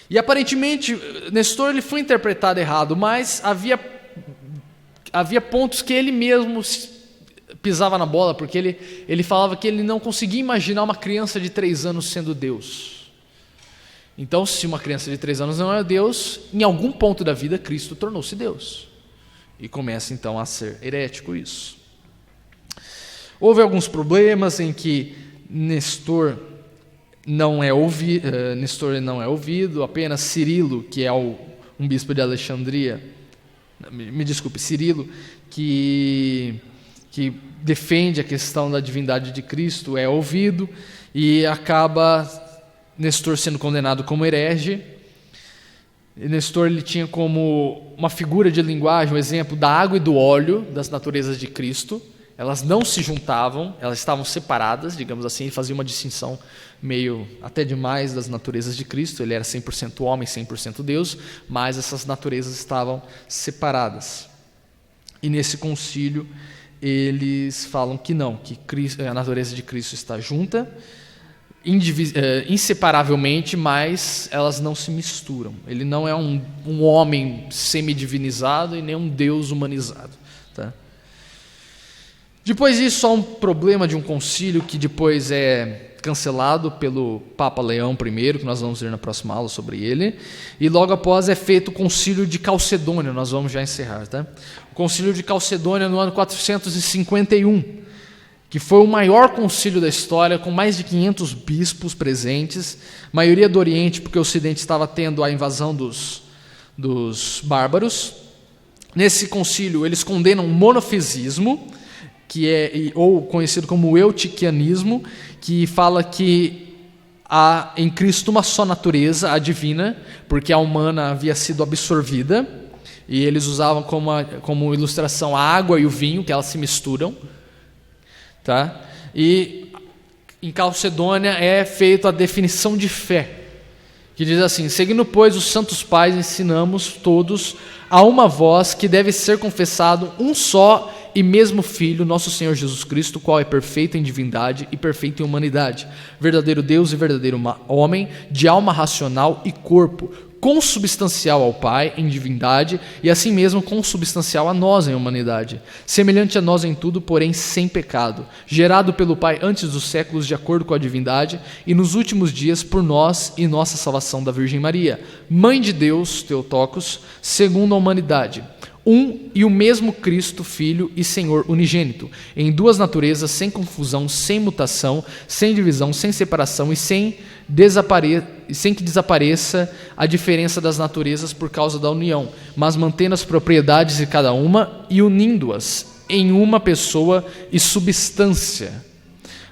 E aparentemente, Nestor ele foi interpretado errado, mas havia pontos que ele mesmo pisava na bola, porque ele falava que ele não conseguia imaginar uma criança de 3 anos sendo Deus. Então, se uma criança de 3 anos não é Deus, em algum ponto da vida Cristo tornou-se Deus. E começa então a ser herético isso. Houve alguns problemas em que Nestor não é ouvido, apenas Cirilo, que é um bispo de Alexandria, me desculpe, Cirilo, que defende a questão da divindade de Cristo, é ouvido e acaba Nestor sendo condenado como herege. E Nestor ele tinha como uma figura de linguagem, um exemplo da água e do óleo das naturezas de Cristo. Elas não se juntavam, elas estavam separadas, digamos assim, ele fazia uma distinção meio até demais das naturezas de Cristo. Ele era 100% homem, 100% Deus, mas essas naturezas estavam separadas. E nesse concílio eles falam que não, que a natureza de Cristo está junta, inseparavelmente, mas elas não se misturam. Ele não é um homem semidivinizado e nem um Deus humanizado. Tá? Depois disso, há um problema de um concílio que depois é cancelado pelo Papa Leão I, que nós vamos ver na próxima aula sobre ele, e logo após é feito o concílio de Calcedônia, nós vamos já encerrar. Tá? O concílio de Calcedônia no ano 451, que foi o maior concílio da história, com mais de 500 bispos presentes, maioria do Oriente, porque o Ocidente estava tendo a invasão dos bárbaros. Nesse concílio, eles condenam o monofisismo, ou conhecido como eutiquianismo, que fala que há em Cristo uma só natureza, a divina, porque a humana havia sido absorvida, e eles usavam como ilustração a água e o vinho, que elas se misturam. Tá? E em Calcedônia é feita a definição de fé, que diz assim: seguindo, pois, os santos pais, ensinamos todos a uma voz que deve ser confessado um só e mesmo Filho, nosso Senhor Jesus Cristo, qual é perfeito em divindade e perfeito em humanidade, verdadeiro Deus e verdadeiro homem, de alma racional e corpo, consubstancial ao Pai em divindade e assim mesmo consubstancial a nós em humanidade, semelhante a nós em tudo, porém sem pecado, gerado pelo Pai antes dos séculos de acordo com a divindade e nos últimos dias por nós e nossa salvação da Virgem Maria, Mãe de Deus, Theotokos, segundo a humanidade, um e o mesmo Cristo, Filho e Senhor unigênito, em duas naturezas, sem confusão, sem mutação, sem divisão, sem separação e sem que desapareça a diferença das naturezas por causa da união, mas mantendo as propriedades de cada uma e unindo-as em uma pessoa e substância,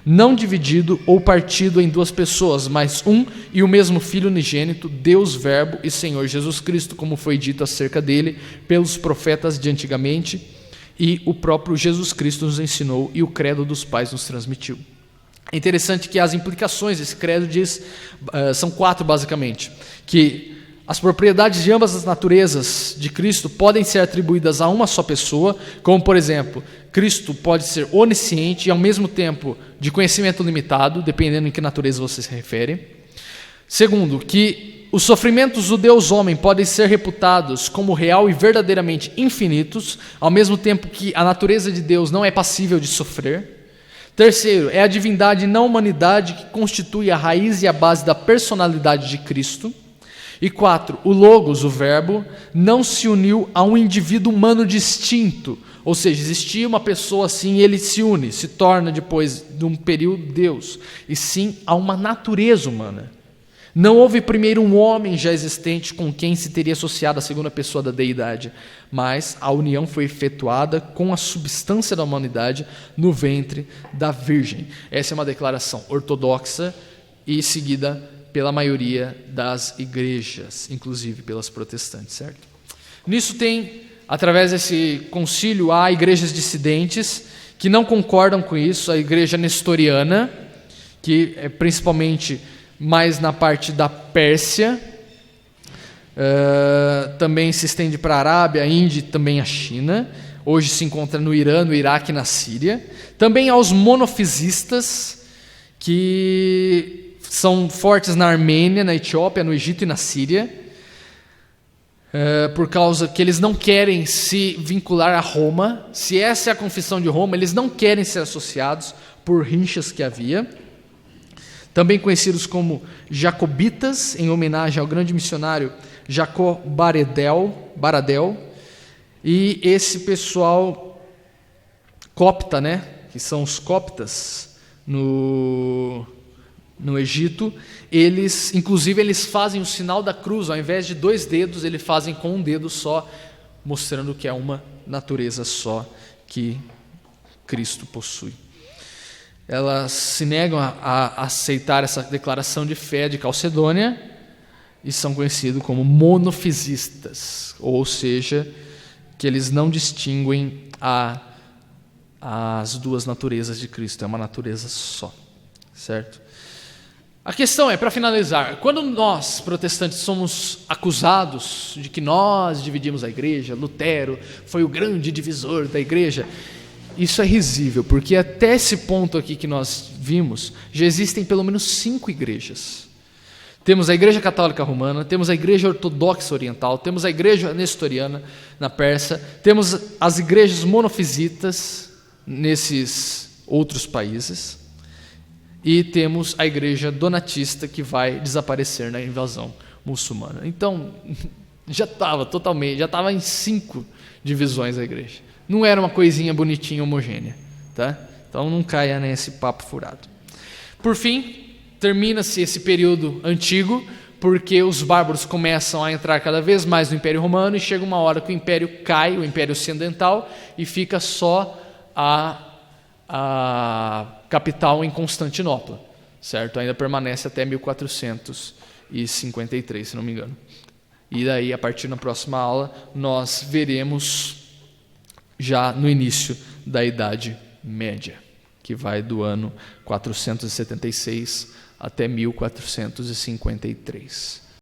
não dividido ou partido em duas pessoas, mas um e o mesmo Filho unigênito, Deus Verbo e Senhor Jesus Cristo, como foi dito acerca dele pelos profetas de antigamente, e o próprio Jesus Cristo nos ensinou e o credo dos pais nos transmitiu. É interessante que as implicações desse credo são 4 basicamente, que as propriedades de ambas as naturezas de Cristo podem ser atribuídas a uma só pessoa, como por exemplo, Cristo pode ser onisciente e ao mesmo tempo de conhecimento limitado, dependendo em que natureza você se refere. Segundo, que os sofrimentos do Deus homem podem ser reputados como real e verdadeiramente infinitos, ao mesmo tempo que a natureza de Deus não é passível de sofrer. Terceiro, é a divindade e não a humanidade que constitui a raiz e a base da personalidade de Cristo. E 4, o Logos, o Verbo, não se uniu a um indivíduo humano distinto, ou seja, existia uma pessoa assim e ele se une, se torna depois de um período Deus, e sim a uma natureza humana. Não houve primeiro um homem já existente com quem se teria associado a segunda pessoa da deidade, mas a união foi efetuada com a substância da humanidade no ventre da Virgem. Essa é uma declaração ortodoxa e seguida pela maioria das igrejas, inclusive pelas protestantes, certo? Nisso tem, através desse concílio, há igrejas dissidentes que não concordam com isso, a igreja nestoriana, que é principalmente mais na parte da Pérsia, também se estende para a Arábia, a Índia e também a China, hoje se encontra no Irã, no Iraque e na Síria. Também aos monofisistas, que são fortes na Armênia, na Etiópia, no Egito e na Síria, por causa que eles não querem se vincular a Roma. Se essa é a confissão de Roma, eles não querem ser associados por rinchas que havia. Também conhecidos como jacobitas, em homenagem ao grande missionário Jacó Baradel, e esse pessoal copta, né, que são os coptas no Egito, inclusive eles fazem o sinal da cruz, ao invés de 2 dedos, eles fazem com um dedo só mostrando que é uma natureza só que Cristo possui. Elas se negam a aceitar essa declaração de fé de Calcedônia e são conhecidos como monofisistas, ou seja, que eles não distinguem as duas naturezas de Cristo, é uma natureza só, certo? A questão é, para finalizar, quando nós, protestantes, somos acusados de que nós dividimos a igreja, Lutero foi o grande divisor da igreja, isso é risível, porque até esse ponto aqui que nós vimos, já existem pelo menos 5 igrejas. Temos a Igreja Católica Romana, temos a Igreja Ortodoxa Oriental, temos a Igreja Nestoriana na Pérsia, temos as igrejas monofisitas nesses outros países, e temos a Igreja Donatista que vai desaparecer na invasão muçulmana. Então, já estava em 5 divisões a igreja. Não era uma coisinha bonitinha, homogênea, tá? Então não caia nesse papo furado. Por fim, termina-se esse período antigo, porque os bárbaros começam a entrar cada vez mais no Império Romano, e chega uma hora que o Império cai, o Império Ocidental, e fica só a capital em Constantinopla, certo? Ainda permanece até 1453, se não me engano. E daí, a partir da próxima aula, nós veremos já no início da Idade Média, que vai do ano 476 até 1453.